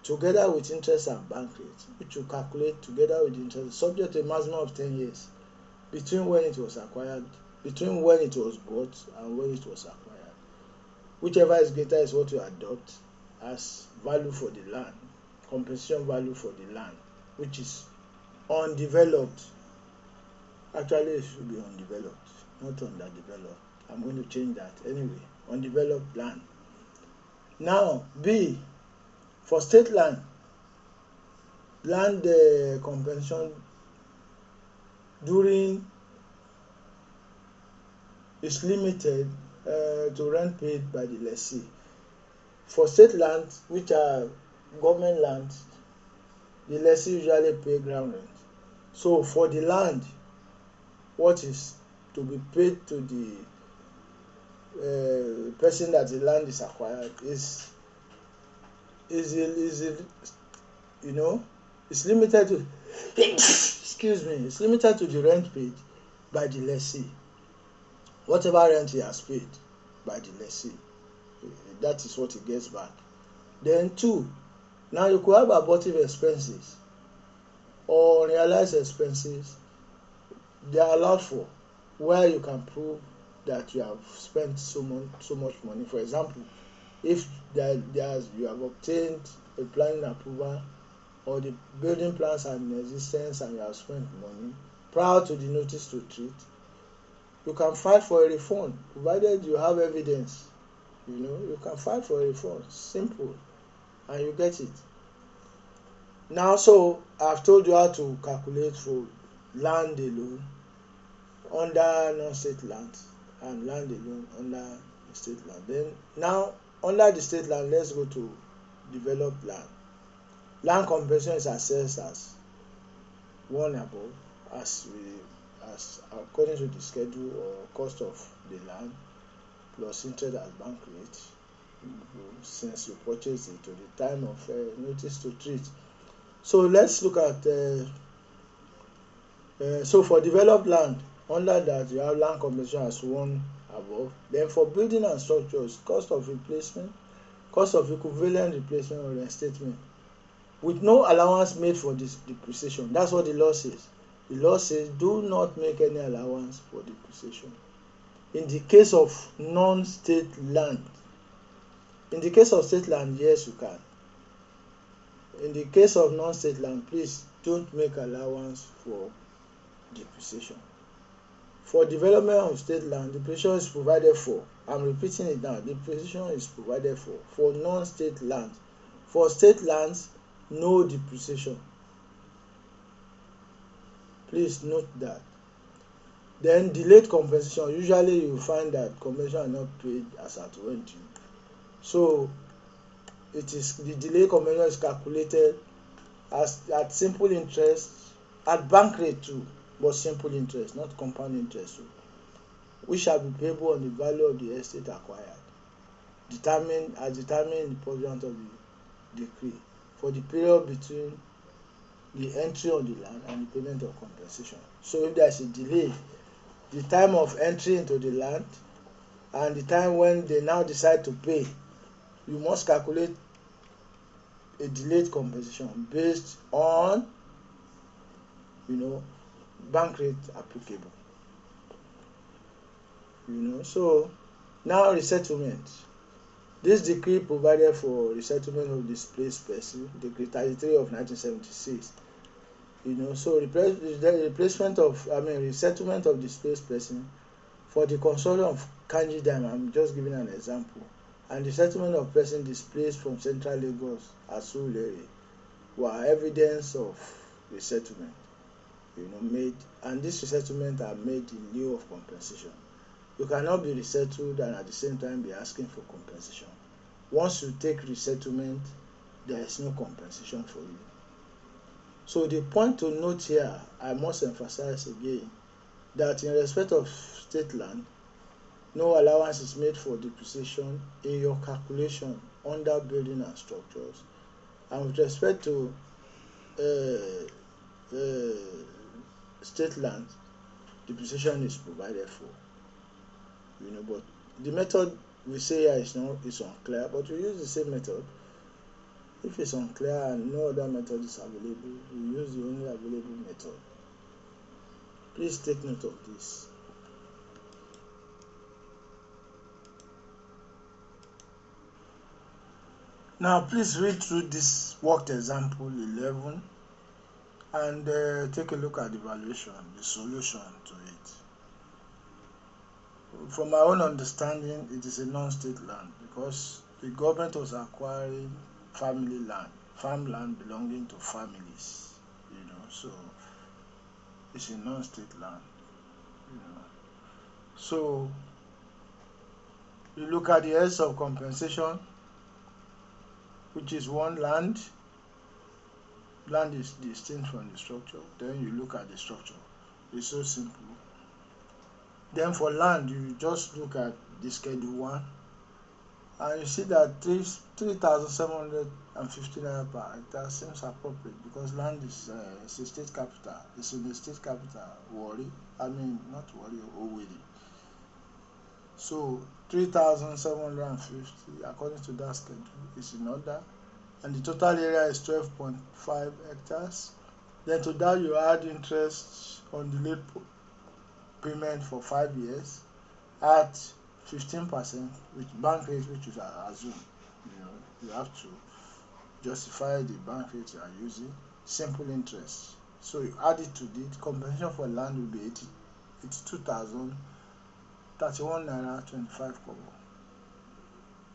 together with interest and bank rate, which you calculate together with interest, subject to a maximum of 10 years between when it was acquired, between when it was bought and when it was acquired. Whichever is greater is what you adopt as value for the land, compensation value for the land, which is undeveloped. Actually, it should be undeveloped, not underdeveloped. I'm going to change that anyway. Undeveloped land. Now, B, for state land compensation during is limited to rent paid by the lessee. For state lands, which are government lands, the lessee usually pay ground rent. So for the land, what is to be paid to the person that the land is acquired is limited to excuse me, it's limited to the rent paid by the lessee. Whatever rent he has paid by the lessee, that is what he gets back. Then 2, now you could have abortive expenses or unrealized expenses. They are allowed for where you can prove that you have spent so much money. For example, if you have obtained a planning approval or the building plans are in existence and you have spent money prior to the notice to treat, you can file for a refund provided you have evidence. You can file for a refund, simple, and you get it. Now, so I've told you how to calculate for land alone under non-state land and land alone under state land. Then now under the state land, let's go to developed land. Land compensation is assessed as 1 above as according to the schedule or cost of the land plus interest at bank rate since you purchased it to the time of notice to treat. So let's look at so for developed land, under that you have land compensation as 1 above. Then for building and structures, cost of replacement, cost of equivalent replacement or reinstatement with no allowance made for this depreciation. That's what the law says. The law says do not make any allowance for depreciation in the case of non-state land. In the case of state land, yes, you can. In the case of non-state land, please don't make allowance for depreciation. For development of state land, depreciation is provided for. I'm repeating it now. Depreciation is provided for non-state lands. For state lands, no depreciation. Please note that. Then delayed compensation. Usually you find that compensation are not paid as at when due. So it is the delayed compensation is calculated as at simple interest at bank rate too, but simple interest, not compound interest too, which shall be payable on the value of the estate acquired, determined in the pursuant of the decree for the period between the entry on the land and the payment of compensation. So if there is a delay, the time of entry into the land and the time when they now decide to pay, you must calculate a delayed compensation based on bank rate applicable. So now resettlement. This decree provided for resettlement of displaced person, Decree 33 of 1976. So resettlement of displaced person for the construction of Kanji Dam. I'm just giving an example. and the settlement of person displaced from central Lagos as Surulere were evidence of resettlement, made, and these resettlements are made in lieu of compensation. You cannot be resettled and at the same time be asking for compensation. Once you take resettlement, there is no compensation for you. So the point to note here, I must emphasize again, that in respect of state land, no allowance is made for depreciation in your calculation under building and structures. And with respect to state land, depreciation is provided for. But the method we say here is unclear, but we use the same method. If it's unclear and no other method is available, we use the only available method. Please take note of this. Now please read through this worked example 11 and take a look at the valuation, the solution to it. From my own understanding, it is a non-state land because the government was acquiring family land, farmland belonging to families, so it's a non-state land. So you look at the heads of compensation, which is one, land is distinct from the structure. Then you look at the structure. It's so simple. Then for land, you just look at the schedule 1 and you see that 3,750 naira per hectare seems appropriate because land is a state capital. It's in the state capital, Warri. Not Warri, Owerri. So 3,750 according to that schedule is in order, and the total area is 12.5 hectares. Then to that you add interest on delayed payment for 5 years at 15% with bank rate, which is assumed. You have to justify the bank rate you are using. Simple interest. So you add it to the compensation for land will be 82,031 naira 25 kobo.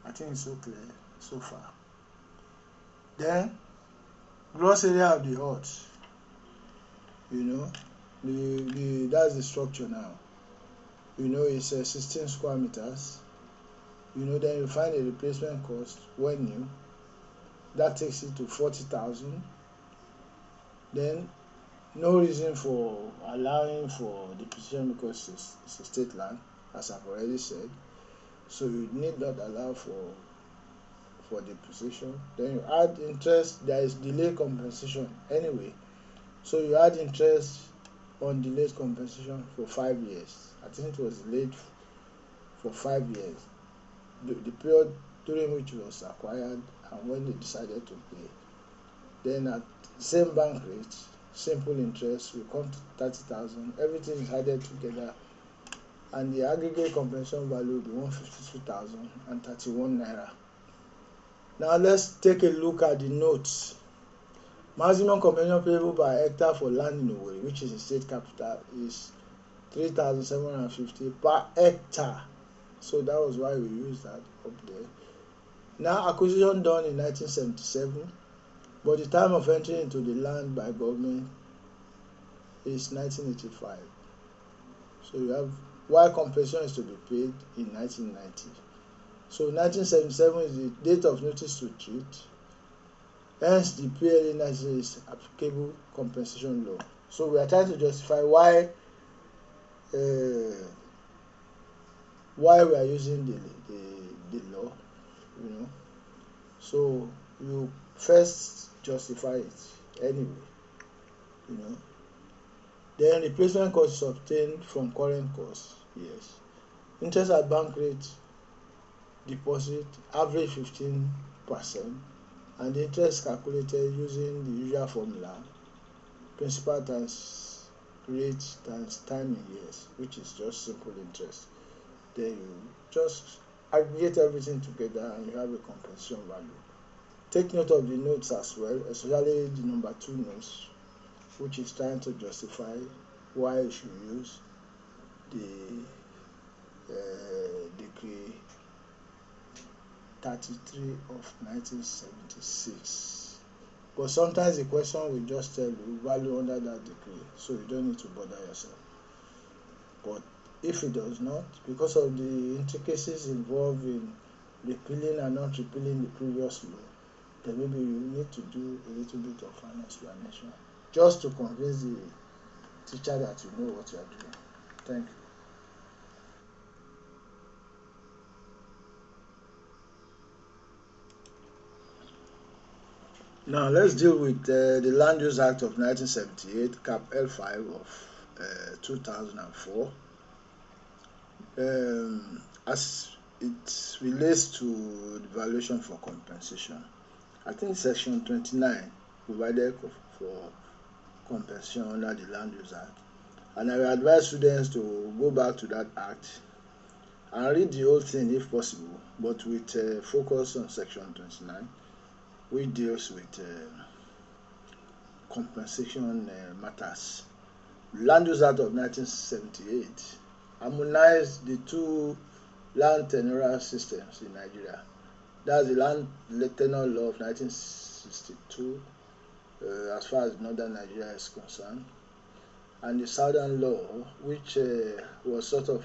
I think it's so clear so far. Then gross area of the hut. That's the structure now. It's 16 square meters. Then you find a replacement cost when new. That takes it to 40,000. Then no reason for allowing for depreciation because it's a state land, as I've already said. So you need not allow for depreciation. Then you add interest. There is delay compensation anyway. So you add interest on delayed compensation for 5 years. I think it was delayed for 5 years. The period during which it was acquired and when they decided to pay. Then at the same bank rate, simple interest will come to 30,000. Everything is added together, and the aggregate compensation value will be 152,031 naira. Now let's take a look at the notes. Maximum compensation payable by hectare for land in Owerri, which is the state capital, is 3,750 per hectare. So that was why we used that up there. Now acquisition done in 1977, but the time of entry into the land by government is 1985. So you have why compensation is to be paid in 1990. So 1977 is the date of notice to treat. Hence the PLA 90 is applicable compensation law. So we are trying to justify why we are using the law. So you first justify it anyway. Then replacement cost is obtained from current cost. Yes. Interest at bank rate deposit average 15%, and the interest calculated using the usual formula: principal times rate times time in years, which is just simple interest. Then you just aggregate everything together and you have a compensation value. Take note of the notes as well, especially the number 2 notes, which is trying to justify why you should use the decree 33 of 1976. But sometimes the question will just tell you value under that decree, so you don't need to bother yourself. But if it does not, because of the intricacies involved in repealing and not repealing the previous law, then maybe you need to do a little bit of an explanation just to convince the teacher that you know what you are doing. Thank you. Now let's deal with the Land Use Act of 1978, Cap L5 of 2004. As it relates to the valuation for compensation, I think Section 29 provided for compensation under the Land Use Act, and I will advise students to go back to that act and read the whole thing if possible, but with focus on Section 29, which deals with compensation matters. Land Use Act of 1978 harmonized the two land tenure systems in Nigeria. That's the Land Tenure Law of 1962, as far as northern Nigeria is concerned, and the Southern Law, which was sort of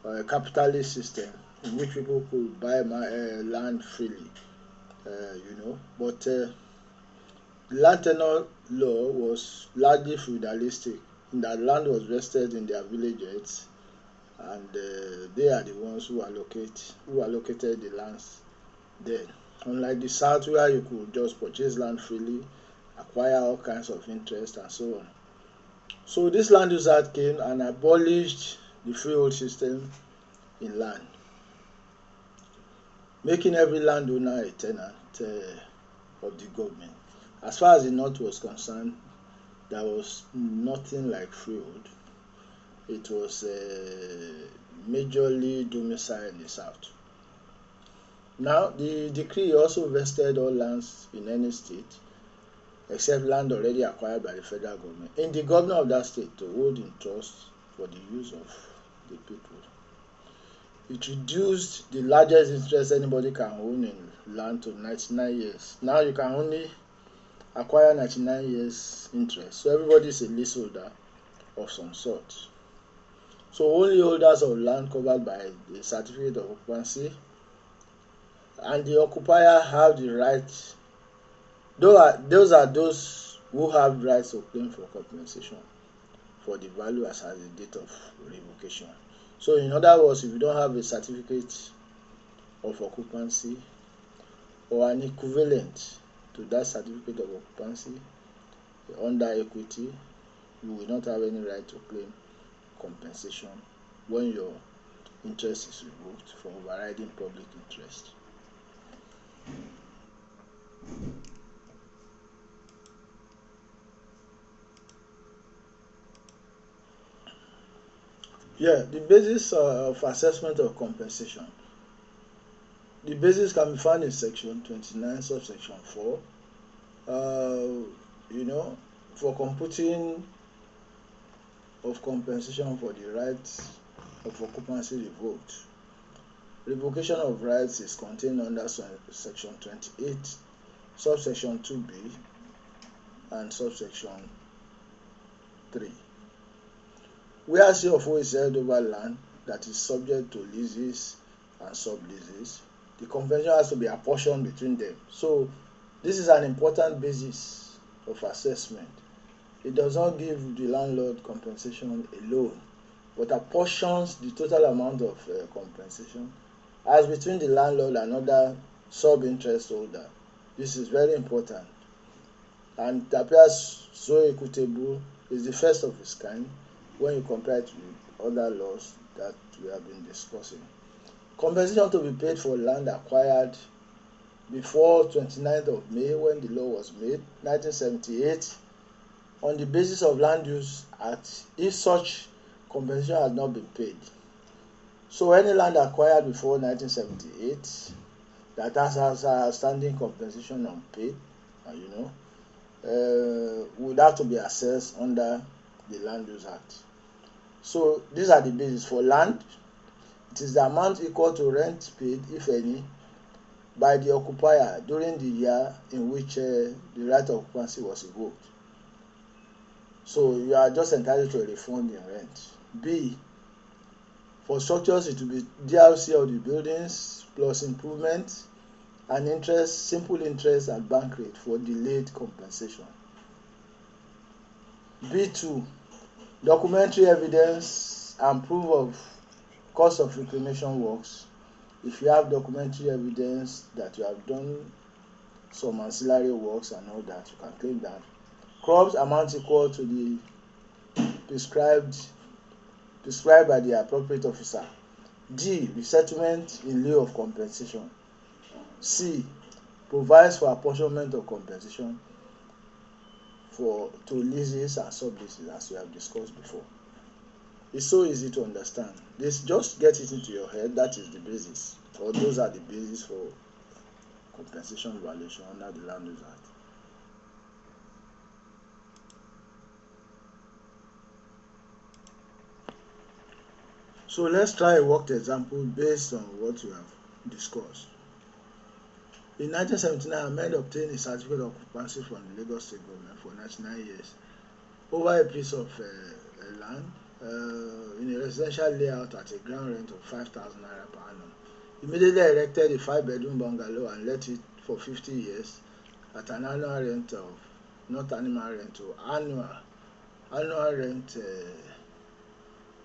a capitalist system in which people could buy land freely, But the land tenure law was largely feudalistic, in that land was vested in their villages, and they are the ones who allocated the lands then. Unlike the South, where you could just purchase land freely, acquire all kinds of interest, and so on. So this Land Use Act came and abolished the freehold system in land, making every landowner a tenant of the government. As far as the North was concerned, there was nothing like freehold. It was majorly domiciled in the South. Now, the decree also vested all lands in any state, except land already acquired by the federal government, in the governor of that state to hold in trust for the use of the people. It reduced the largest interest anybody can own in land to 99 years. Now you can only acquire 99 years interest. So everybody is a leaseholder of some sort. So only holders of land covered by the certificate of occupancy and the occupier have the right. Those are those who have rights to claim for compensation for the value as at the date of revocation. So in other words, if you don't have a certificate of occupancy or an equivalent to that certificate of occupancy under equity, you will not have any right to claim compensation when your interest is revoked for overriding public interest. Yeah, the basis of assessment of compensation. The basis can be found in Section 29, subsection 4. For computing of compensation for the right of occupancy revoked. Revocation of rights is contained under Section 28, subsection 2b, and subsection 3. Where C of O is held over land that is subject to leases and subleases, the compensation has to be apportioned between them. So this is an important basis of assessment. It does not give the landlord compensation alone, but apportions the total amount of compensation as between the landlord and other sub-interest holder. This is very important, and it appears so equitable. It's the first of its kind when you compare it with other laws that we have been discussing. Compensation to be paid for land acquired before 29th of May, when the law was made, 1978, on the basis of Land Use Act, if such compensation has not been paid. So any land acquired before 1978 that has outstanding compensation unpaid, would have to be assessed under the Land Use Act. So these are the bases. For land, it is the amount equal to rent paid, if any, by the occupier during the year in which the right of occupancy was revoked. So you are just entitled to a refund in rent. B, for structures it will be DRC of the buildings plus improvement and interest, simple interest at bank rate for delayed compensation. B2, documentary evidence and proof of cost of reclamation works. If you have documentary evidence that you have done some ancillary works and all that, you can claim that. Crops amount equal to the prescribed by the appropriate officer. D, resettlement in lieu of compensation. C, provides for apportionment of compensation to leases and subleases, as we have discussed before. It's so easy to understand. This, just get it into your head. That is the basis, or those are the basis for compensation valuation under the Land Use Act. So let's try a worked example based on what we have discussed. In 1979, Ahmed obtained a certificate of occupancy from the Lagos State government for 99 years over a piece of land in a residential layout at a ground rent of 5,000 naira per annum. Immediately erected a 5-bedroom bungalow and let it for 50 years at an annual rent of, not annual rent, annual rent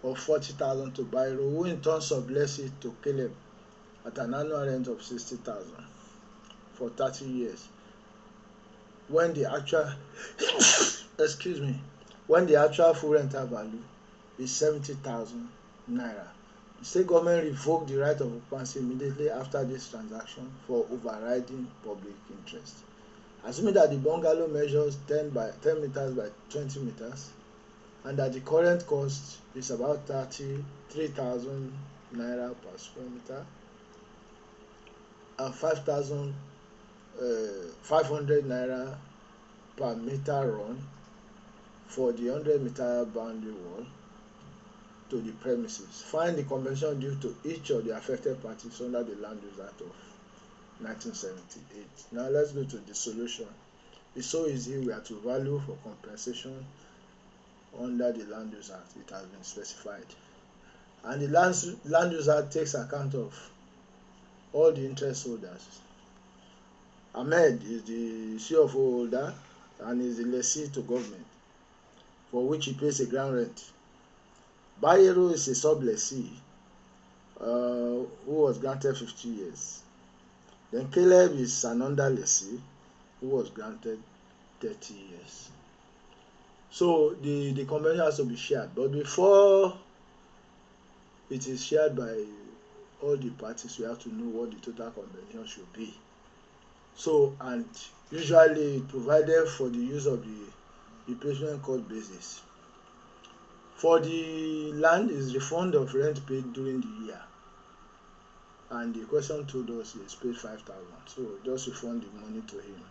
of 40,000 to Bairo, who in turn sublets it to Caleb at an annual rent of 60,000 for 30 years. When the actual when the actual full rental value is 70,000 naira. The state government revoked the right of occupancy immediately after this transaction for overriding public interest. Assuming that the bungalow measures 10 meters by 20 meters and that the current cost is about 33,000 naira per square meter and 5,500 naira per meter run for the 100-meter boundary wall to the premises. Find the compensation due to each of the affected parties under the Land Use Act of 1978. Now let's go to the solution. It's so easy. We are to value for compensation under the Land Use Act. It has been specified, and the Land Use Act takes account of all the interest holders. Ahmed is the CFO holder and is the lessee to government, for which he pays a ground rent. Bayero is a sub-lessee who was granted 50 years. Then Caleb is an under-lessee who was granted 30 years. So the compensation has to be shared, but before it is shared by all the parties, we have to know what the total compensation should be. So, and usually provided for the use of the replacement cost basis. For the land is refund of rent paid during the year, and the question told us he is paid 5,000, so just refund the money to him,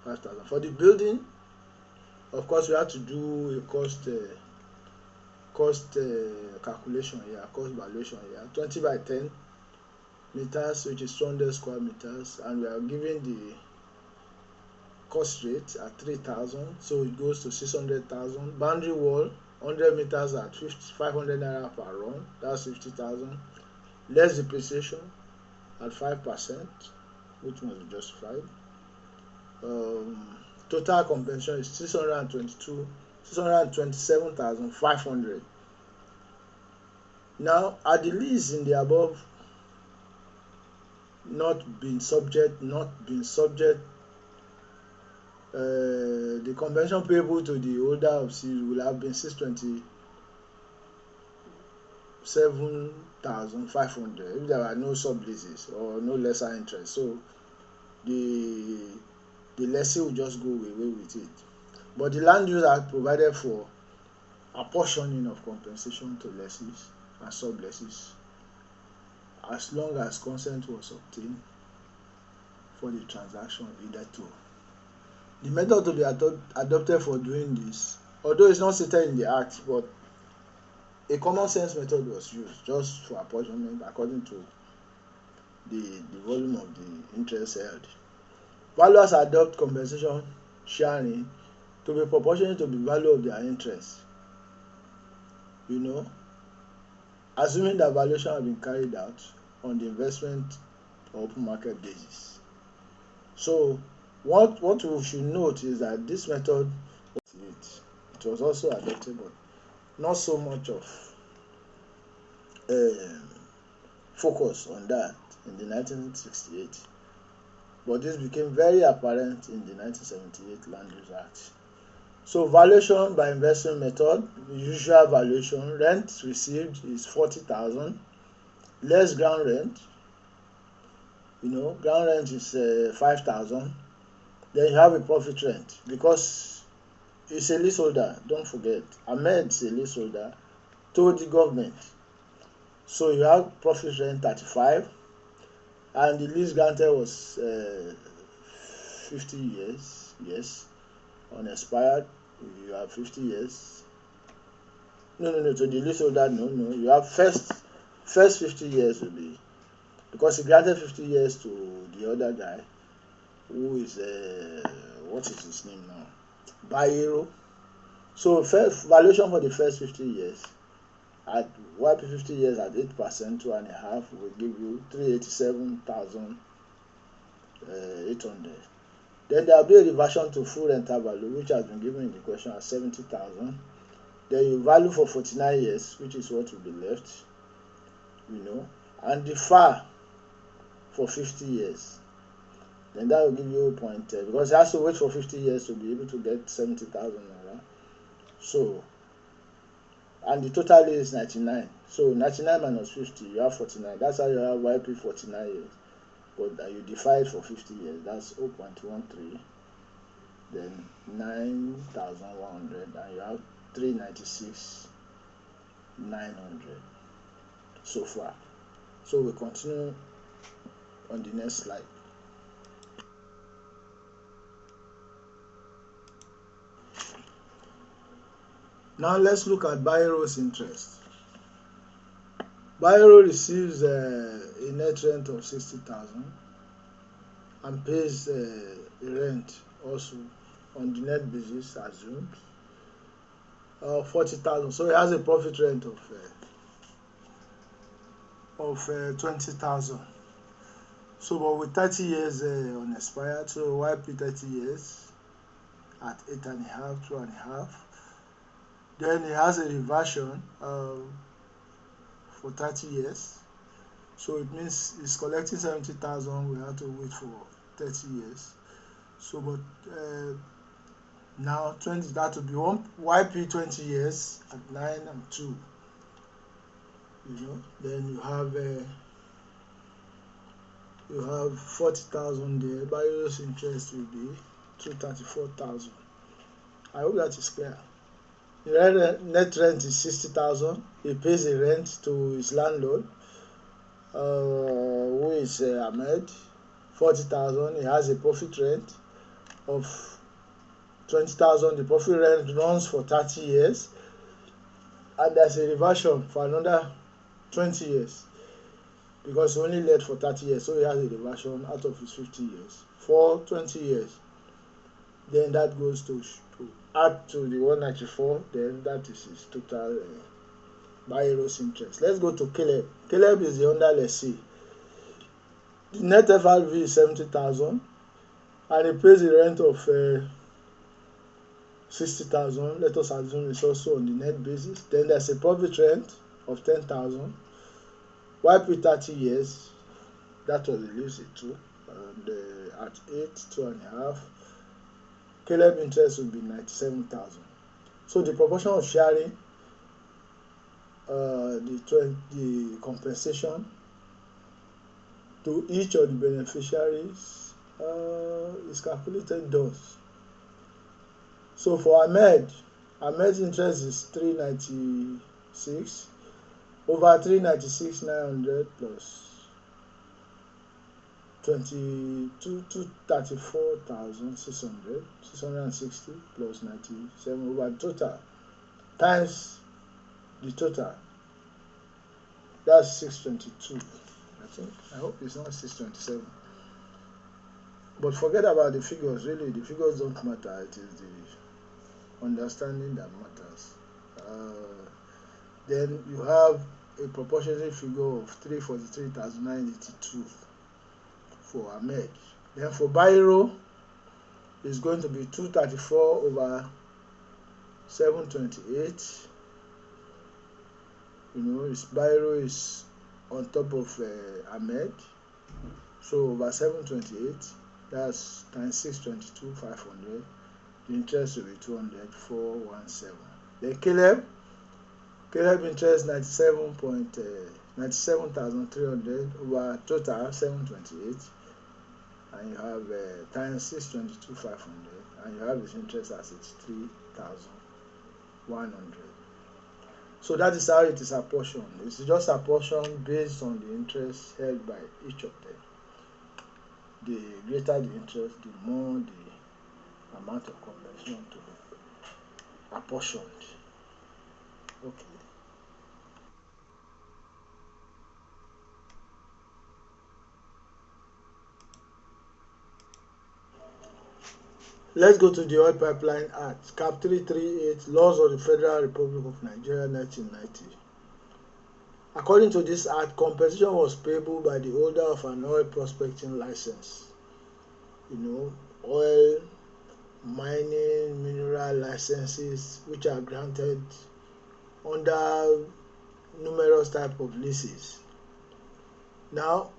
5,000. For the building, of course, we have to do a cost calculation here, cost valuation here. 20 by 10 meters, which is 200 square meters, and we are giving the cost rate at 3,000, so it goes to 600,000. Boundary wall 100 meters at 500 naira per run, that's 50,000. Less depreciation at 5%, which must be justified. Total compensation is 627,500. Now, are the lease in the above not been subject, the compensation payable to the holder of seal will have been 627,500 if there are no subleases or no lesser interest. So the lessee will just go away with it. But the Land Use Act provided for apportioning of compensation to lessees and sublessees as long as consent was obtained for the transaction either two. The method to be adopted for doing this, although it's not stated in the Act, but a common sense method was used just for apportionment according to the volume of the interest held. Valuers adopt compensation sharing to be proportionate to the value of their interest. You know, assuming that valuation has been carried out on the investment or open market basis. So what we should note is that this method it was also adopted, but not so much of focus on that in the 1968. But this became very apparent in the 1978 Land Use Act. So valuation by investment method, the usual valuation, rent received is 40,000 less ground rent. Ground rent is 5,000. Then you have a profit rent because it's a leaseholder. Don't forget, Ahmed is a leaseholder to the government. So you have profit rent 35, and the lease granted was 50 years. Yes, unexpired. You have 50 years. No. To the leaseholder, no. You have first 50 years will be, because he granted 50 years to the other guy, who is what is his name now? Bayero. So first valuation for the first 50 years at YP 50 years at 8%, 2.5 will give you 387,800. Then there will be a reversion to full rental value, which has been given in the question as 70,000. Then you value for 49 years, which is what will be left, and defer for 50 years. Then that will give you 0.10, because he has to wait for 50 years to be able to get 70,000 naira. So, and the total is 99. So 99 minus 50, you have 49. That's how you have YP 49 years. But you divide for 50 years, that's 0.13. Then 9,100, and you have 396,900 so far. So we continue on the next slide. Now let's look at Bayero's interest. Bayero receives a net rent of 60,000 and pays rent also on the net basis assumed 40,000. So he has a profit rent of 20,000. So, but with 30 years unexpired, so YP 30 years at 8.5, 2.5. Then he has a reversion for 30 years. So it means he's collecting 70,000. We have to wait for 30 years. So, but now 20, that would be YP 20 years at 9 and 2. Then you have 40,000 there. Bayero's interest will be 234,000. I hope that is clear. The net rent is 60,000. He pays a rent to his landlord, who is Ahmed, 40,000. He has a profit rent of 20,000. The profit rent runs for 30 years, and there's a reversion for another 20 years, because he only let for 30 years, so he has a reversion out of his 50 years for 20 years. Then that goes to add to the 194, then that is his total Bayero's interest. Let's go to Caleb. Caleb is the under lessee. The net FRV is 70,000, and he pays the rent of 60,000. Let us assume it's also on the net basis. Then there's a profit rent of 10,000. YP 30 years, that was the lease it to, and at 8, 2.5. Caleb interest will be 97,000. So the proportion of sharing the compensation to each of the beneficiaries is calculated thus. So for Ahmed's interest is 396 over 396,900 plus 234,660 plus 97 over total times the total, that's 622. I hope it's not 627. But forget about the figures. Really, the figures don't matter. It is the understanding that matters. Then you have a proportionate figure of 343,982 for Ahmed. Then for Bairo, it's going to be 234 over 728. His Bairo is on top of Ahmed. So over 728, that's times 622, 500. The interest will be 200, 417. Then Caleb interest 97,300 over total 728, and you have times 622, 500, and you have his interest as 83,100. So that is how it is apportioned. It's just apportioned based on the interest held by each of them. The greater the interest, the more the amount of compensation to be apportioned. Okay. Let's go to the Oil Pipeline Act, Cap 338, Laws of the Federal Republic of Nigeria, 1990. According to this act, compensation was payable by the holder of an oil prospecting license. Oil, mining, mineral licenses which are granted under numerous types of leases. Now,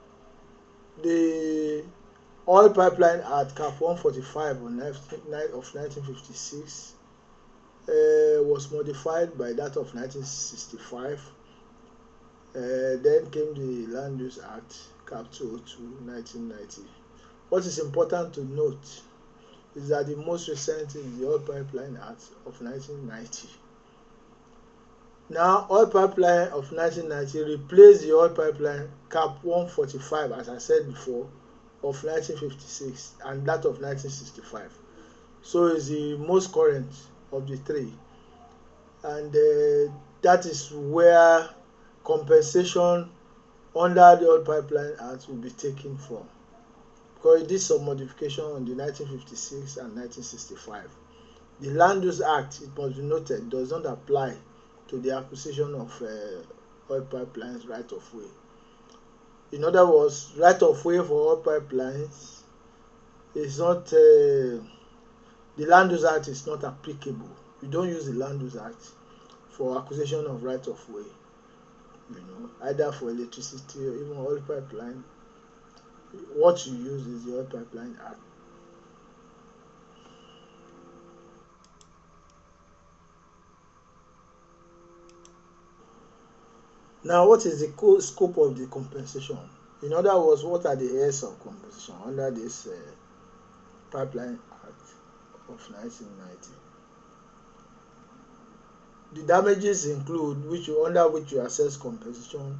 the Oil Pipeline Act, Cap 145 of 1956 was modified by that of 1965. Then came the Land Use Act, Cap 202, 1990. What is important to note is that the most recent is the Oil Pipeline Act of 1990. Now, Oil Pipeline of 1990 replaced the Oil Pipeline Cap 145, as I said before, of 1956 and that of 1965. So it's the most current of the three, and that is where compensation under the Oil Pipeline Act will be taken from, because it did some modification on the 1956 and 1965. The Land Use Act, it must be noted, does not apply to the acquisition of oil pipelines right of way. In other words, right of way for oil pipelines is not, the Land Use Act is not applicable. You don't use the Land Use Act for acquisition of right of way, either for electricity or even oil pipeline. What you use is the Oil Pipeline Act. Now, what is the scope of the compensation? In other words, what are the areas of compensation under this Pipeline Act of 1990? The damages include, under which you assess compensation,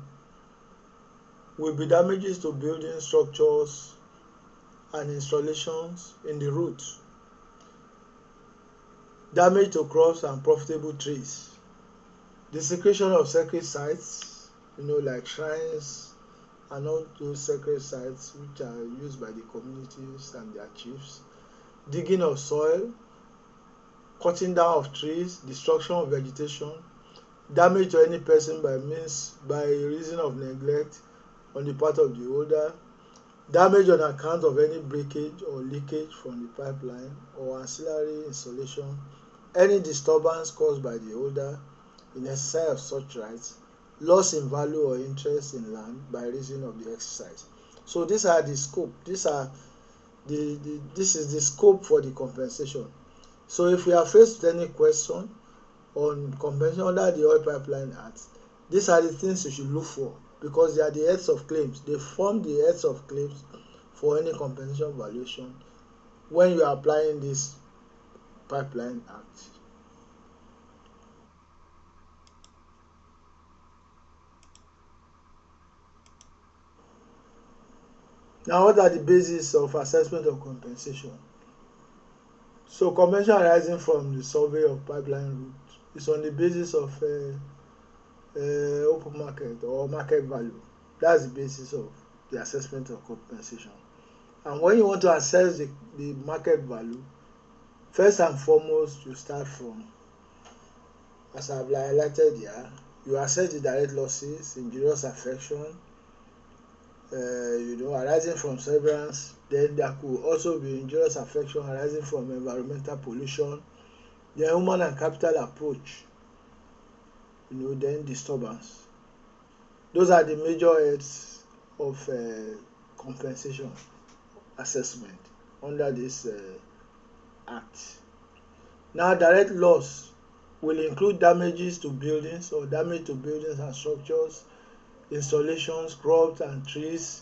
will be damages to building structures and installations in the route, damage to crops and profitable trees, desecration of sacred sites, like shrines and all those sacred sites which are used by the communities and their chiefs, digging of soil, cutting down of trees, destruction of vegetation, damage to any person by reason of neglect on the part of the holder, damage on account of any breakage or leakage from the pipeline or ancillary installation, any disturbance caused by the holder in exercise of such rights, loss in value or interest in land by reason of the exercise. So these are the scope. This is the scope for the compensation. So if we are faced with any question on compensation under the Oil Pipeline Act, these are the things you should look for, because they are the heads of claims. They form the heads of claims for any compensation valuation when you are applying this Pipeline Act. Now, what are the bases of assessment of compensation? So, compensation arising from the survey of pipeline route is on the basis of open market or market value. That's the basis of the assessment of compensation. And when you want to assess the market value, first and foremost, you start from, as I've highlighted here, you assess the direct losses, injurious affection, arising from severance. Then there could also be injurious affection arising from environmental pollution, the human and capital approach, then disturbance. Those are the major heads of compensation assessment under this act. Now, direct loss will include damages to buildings or damage to buildings and structures, installations, crops and trees,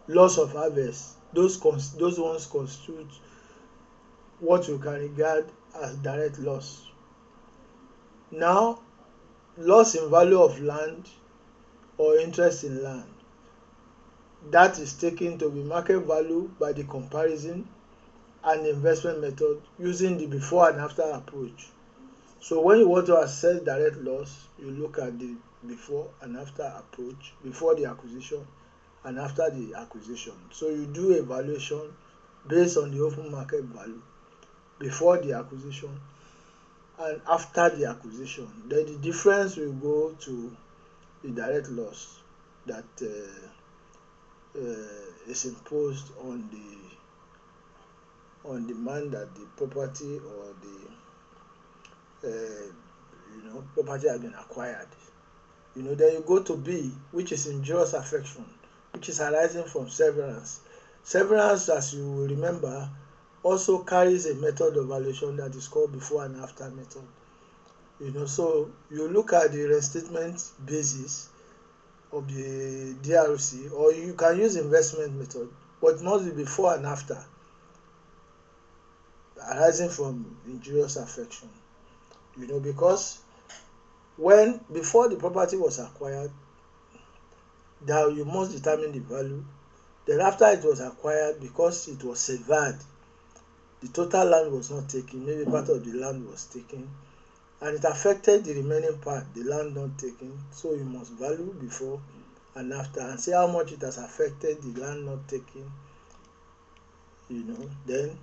loss of harvest. Those ones constitute what you can regard as direct loss. Now, loss in value of land or interest in land, that is taken to be market value by the comparison and investment method using the before and after approach. So when you want to assess direct loss, you look at the before and after approach, before the acquisition and after the acquisition. So you do a valuation based on the open market value before the acquisition and after the acquisition. Then the difference will go to the direct loss that is imposed on the man that the property or the property has been acquired. Then you go to B, which is injurious affection, which is arising from severance. Severance, as you will remember, also carries a method of valuation that is called before and after method. So you look at the restatement basis of the DRC, or you can use investment method, but it must be before and after, arising from injurious affection. Because before the property was acquired, that you must determine the value. Then after it was acquired, because it was severed, the total land was not taken, maybe part of the land was taken, and it affected the remaining part, the land not taken. So you must value before and after and see how much it has affected the land not taken. Then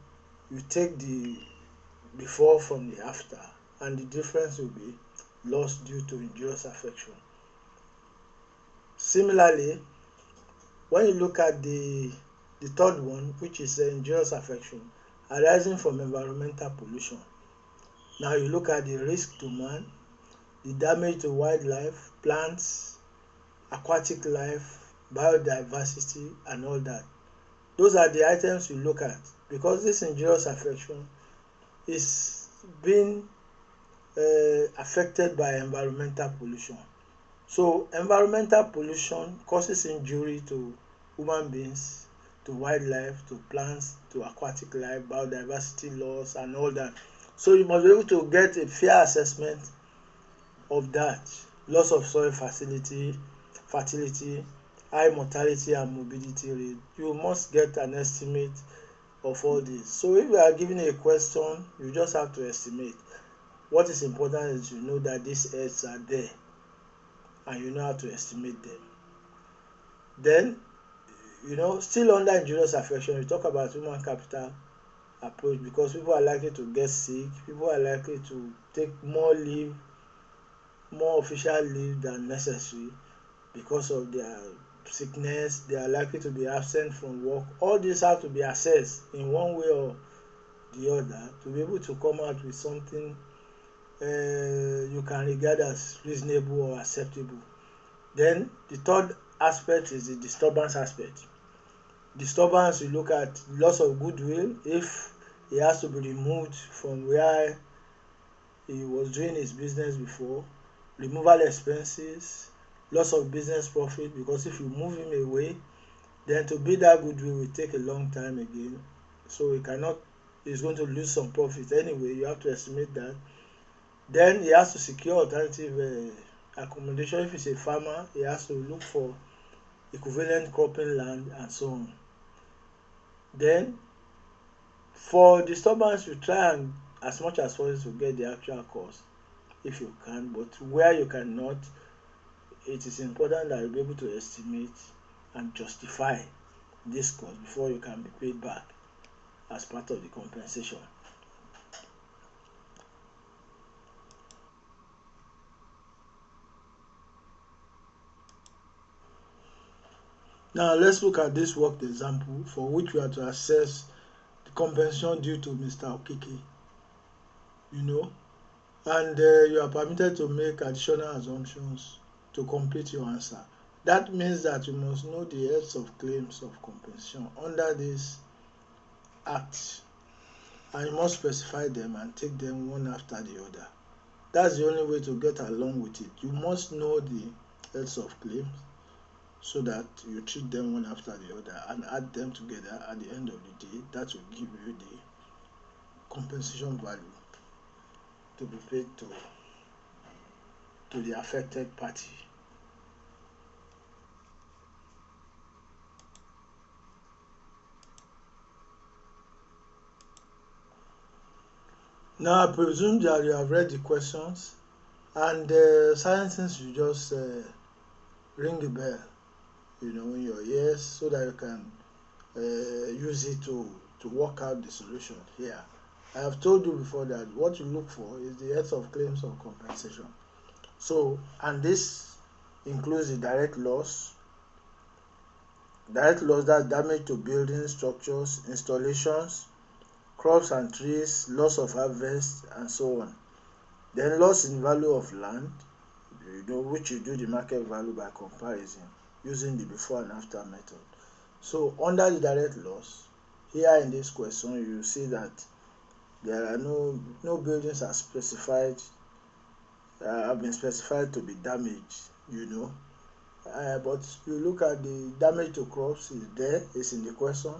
you take the before from the after, and the difference will be loss due to injurious affection. Similarly, when you look at the third one, which is injurious affection arising from environmental pollution, now you look at the risk to man, the damage to wildlife, plants, aquatic life, biodiversity and all that. Those are the items you look at, because this injurious affection is being affected by environmental pollution. So environmental pollution causes injury to human beings, to wildlife, to plants, to aquatic life, biodiversity loss and all that. So you must be able to get a fair assessment of that. Loss of soil fertility, high mortality and morbidity rate. You must get an estimate of all this. So if you are given a question, you just have to estimate. What is important is you know that these heads are there and you know how to estimate them. Then, still under injurious affection, we talk about human capital approach, because people are likely to get sick, people are likely to take more official leave than necessary because of their sickness. They are likely to be absent from work. All these have to be assessed in one way or the other to be able to come out with something you can regard as reasonable or acceptable. Then the third aspect is the disturbance aspect. Disturbance, you look at loss of goodwill if he has to be removed from where he was doing his business before, removal expenses, loss of business profit, because if you move him away, then to build that goodwill will take a long time again. So he's going to lose some profit anyway. You have to estimate that. Then he has to secure alternative accommodation. If he's a farmer, he has to look for equivalent cropping land and so on. Then for disturbance, you try and as much as possible to get the actual cost if you can, but where you cannot, it is important that you be able to estimate and justify this cost before you can be paid back as part of the compensation. Now let's look at this worked example for which we are to assess the compensation due to Mr. Okeke. And you are permitted to make additional assumptions to complete your answer. That means that you must know the heads of claims of compensation under this act, and you must specify them and take them one after the other. That's the only way to get along with it. You must know the heads of claims so that you treat them one after the other and add them together at the end of the day. That will give you the compensation value to be paid to the affected party. Now I presume that you have read the questions, and certain things you just ring a bell, in your ears so that you can use it to work out the solution here. I have told you before that what you look for is the heads of claims of compensation. So, and this includes the direct loss. Direct loss, that's damage to buildings, structures, installations, crops and trees, loss of harvest, and so on. Then loss in value of land, which you do the market value by comparison using the before and after method. So under the direct loss, here in this question, you see that there are no buildings are specified, have been specified to be damaged, but you look at the damage to crops is there, is in the question,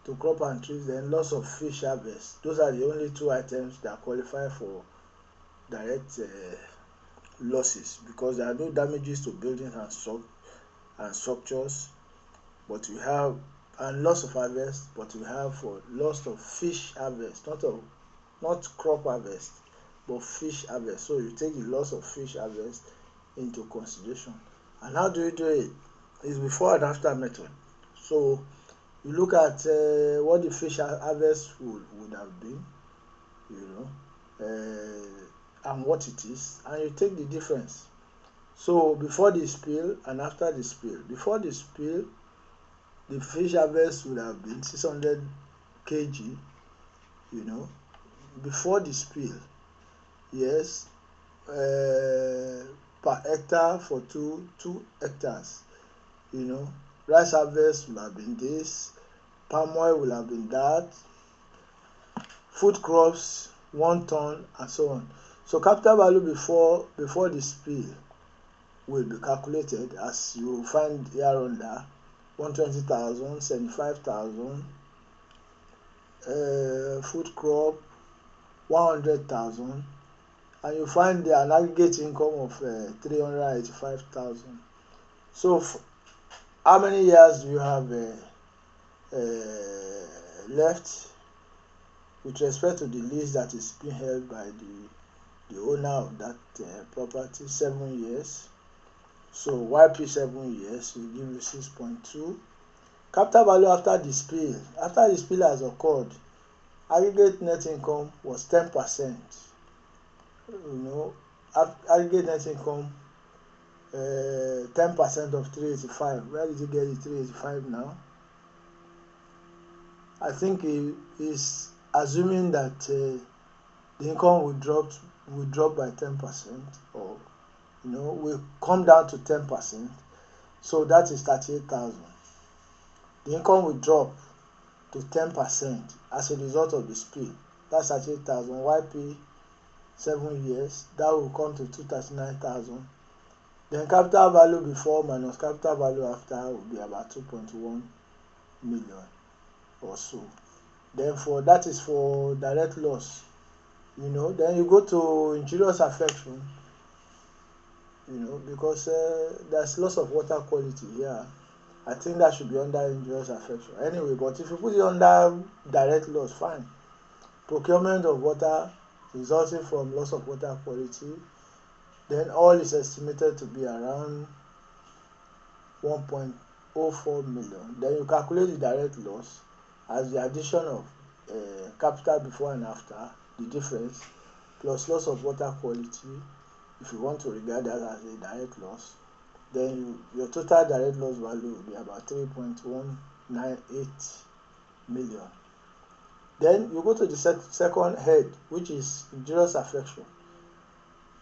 to crop and trees. Then loss of fish harvest. Those are the only two items that qualify for direct losses, because there are no damages to buildings and structures, but we have, and loss of harvest, but we have for loss of fish harvest, not crop harvest, but fish harvest. So you take the loss of fish harvest into consideration. And how do you do it? It's before and after method. So you look at what the fish harvest would have been, and what it is, and you take the difference. So before the spill and after the spill. Before the spill, the fish harvest would have been 600 kg, before the spill. Yes, per hectare for two hectares. Rice harvest will have been this, palm oil will have been that, food crops 1 ton, and so on. So capital value before the spill will be calculated as you find here under 120,000, 75,000, food crop 100,000, and you find an aggregate income of 385,000. So how many years do you have left with respect to the lease that is being held by the owner of that property? 7 years. So YP 7 years will give you 6.2. Capital value after the spill. After the spill has occurred, aggregate net income was 10%. Aggregate net income 10% of 385. Where did you get the 385 now? I think he is assuming that the income will drop by 10%, or will come down to 10%. So that is 38,000. The income will drop to 10% as a result of the spill. That's 38,000. YP 7 years, that will come to 239,000. Then capital value before minus capital value after will be about 2.1 million or so. Then that is for direct loss. Then you go to injurious affection, because there's loss of water quality here. I think that should be under injurious affection. Anyway, but if you put it under direct loss, fine. Procurement of water resulting from loss of water quality, then all is estimated to be around 0.04 million. Then you calculate the direct loss as the addition of capital before and after, the difference, plus loss of water quality, if you want to regard that as a direct loss. Then your total direct loss value will be about 3.198 million. Then you go to the second head, which is injurious affection.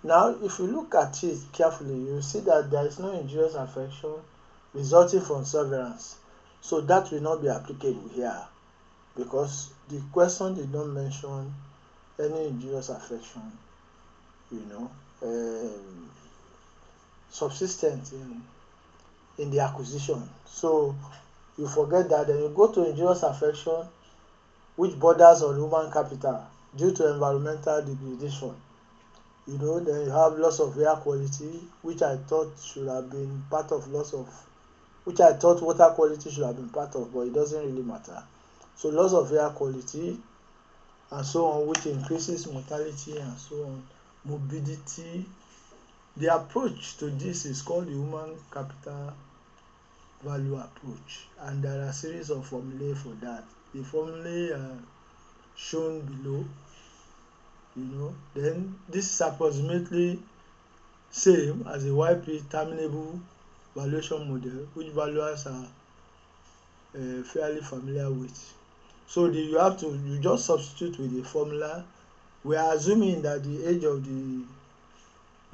Now, if you look at it carefully, you will see that there is no injurious affection resulting from severance. So that will not be applicable here, because the question did not mention any injurious affection, subsistent in the acquisition. So you forget that. Then you go to injurious affection which borders on human capital due to environmental degradation. Then you have loss of air quality, which I thought should have been part of which I thought water quality should have been part of, but it doesn't really matter. So loss of air quality and so on, which increases mortality and so on, morbidity. The approach to this is called the human capital value approach, and there are a series of formulae for that. The formulae are shown below. Then this is approximately same as the YP terminable valuation model, which valuers are fairly familiar with. So you just substitute with the formula. We are assuming that the age of the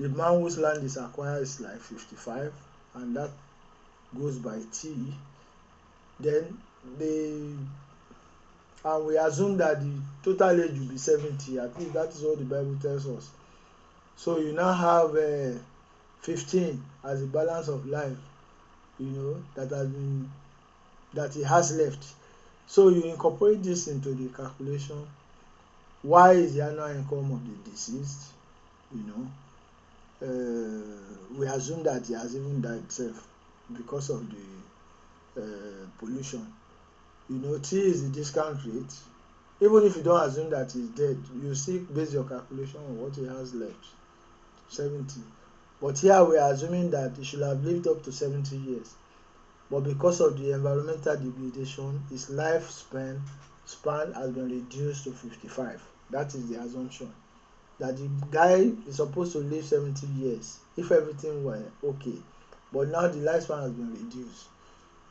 man whose land is acquired is like 55, and that goes by T. Then and we assume that the total age will be 70. At least that is what the Bible tells us. So you now have 15 as the balance of life, that he has left. So you incorporate this into the calculation. Why is the annual income of the deceased? We assume that he has even died himself because of the pollution. T is the discount rate. Even if you don't assume that he's dead, you still base your calculation on what he has left, 70. But here we are assuming that he should have lived up to 70 years. But because of the environmental degradation, his lifespan has been reduced to 55. That is the assumption. That the guy is supposed to live 70 years if everything were okay. But now the lifespan has been reduced.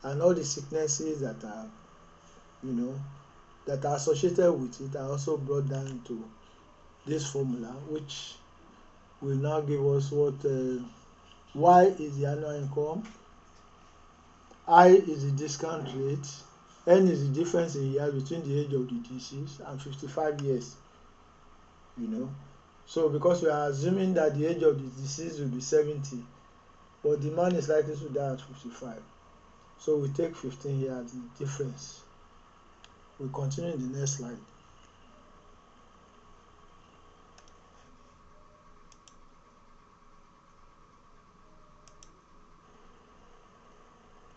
And all the sicknesses that are associated with it are also brought down to this formula, which will now give us what Y is the annual income, I is the discount rate, N is the difference in years between the age of the deceased and 55 years. So because we are assuming that the age of the deceased will be 70, but the man is likely to die at 55. So we take 15 years, the difference. We continue in the next slide.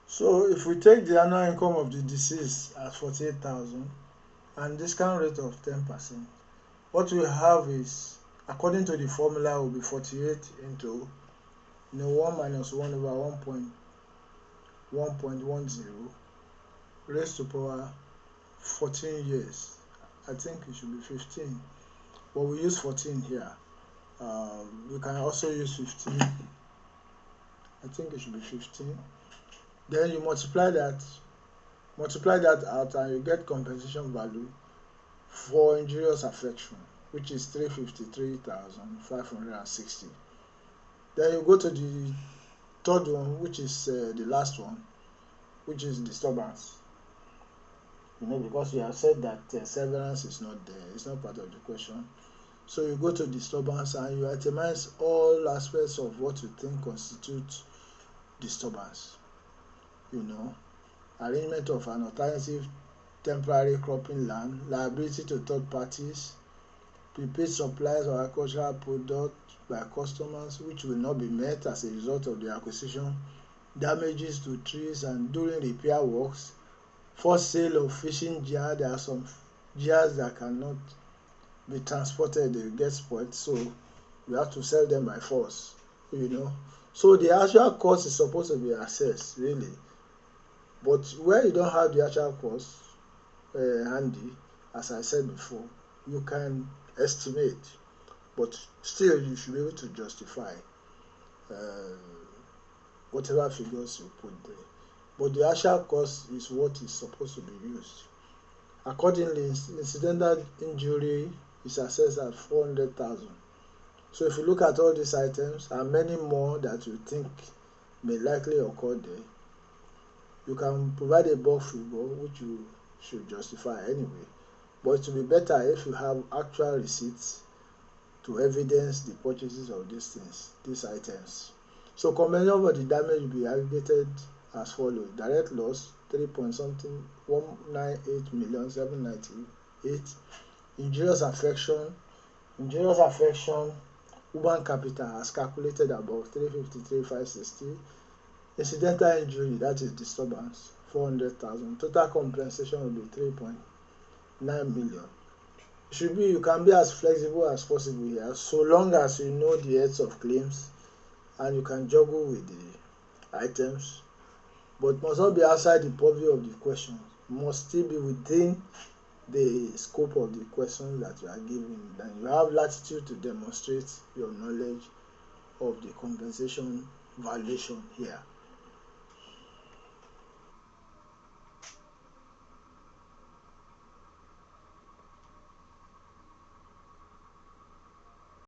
So if we take the annual income of the deceased as 48,000 and discount rate of 10%, what we have is, according to the formula, will be 48 into 1 minus 1 over 1.10 raised to power 14 years. I think it should be 15, but we use 14 here. We can also use 15. I think it should be 15. Then you multiply that out and you get compensation value for injurious affection, which is 353,560. Then you go to the third one, which is the last one, which is disturbance. Because we have said that severance is not there, it's not part of the question. So you go to disturbance and you itemize all aspects of what you think constitutes disturbance. Arrangement of an alternative temporary cropping land, liability to third parties, prepaid supplies of agricultural products by customers which will not be met as a result of the acquisition, damages to trees and during repair works, forced sale of fishing gear. There are some gears that cannot be transported, they get spoiled, so we have to sell them by force. So the actual cost is supposed to be assessed, really. But where you don't have the actual cost handy, as I said before, you can estimate, but still you should be able to justify uh, whatever figures you put there. But the actual cost is what is supposed to be used. Accordingly, incidental injury is assessed at 400,000. So if you look at all these items and many more that you think may likely occur there, you can provide a bulk figure which you should justify anyway. But it will be better if you have actual receipts to evidence the purchases of these things, these items. So compensation for the damage will be aggregated as follows: direct loss 3 point something 198,798. Injurious affection human capital as calculated above 353,560. Incidental injury, that is disturbance, 400,000. Total compensation will be 3.9 million. You can be as flexible as possible here, so long as you know the heads of claims and you can juggle with the items, but must not be outside the purview of the questions. Must still be within the scope of the questions that you are given. Then you have latitude to demonstrate your knowledge of the compensation valuation here.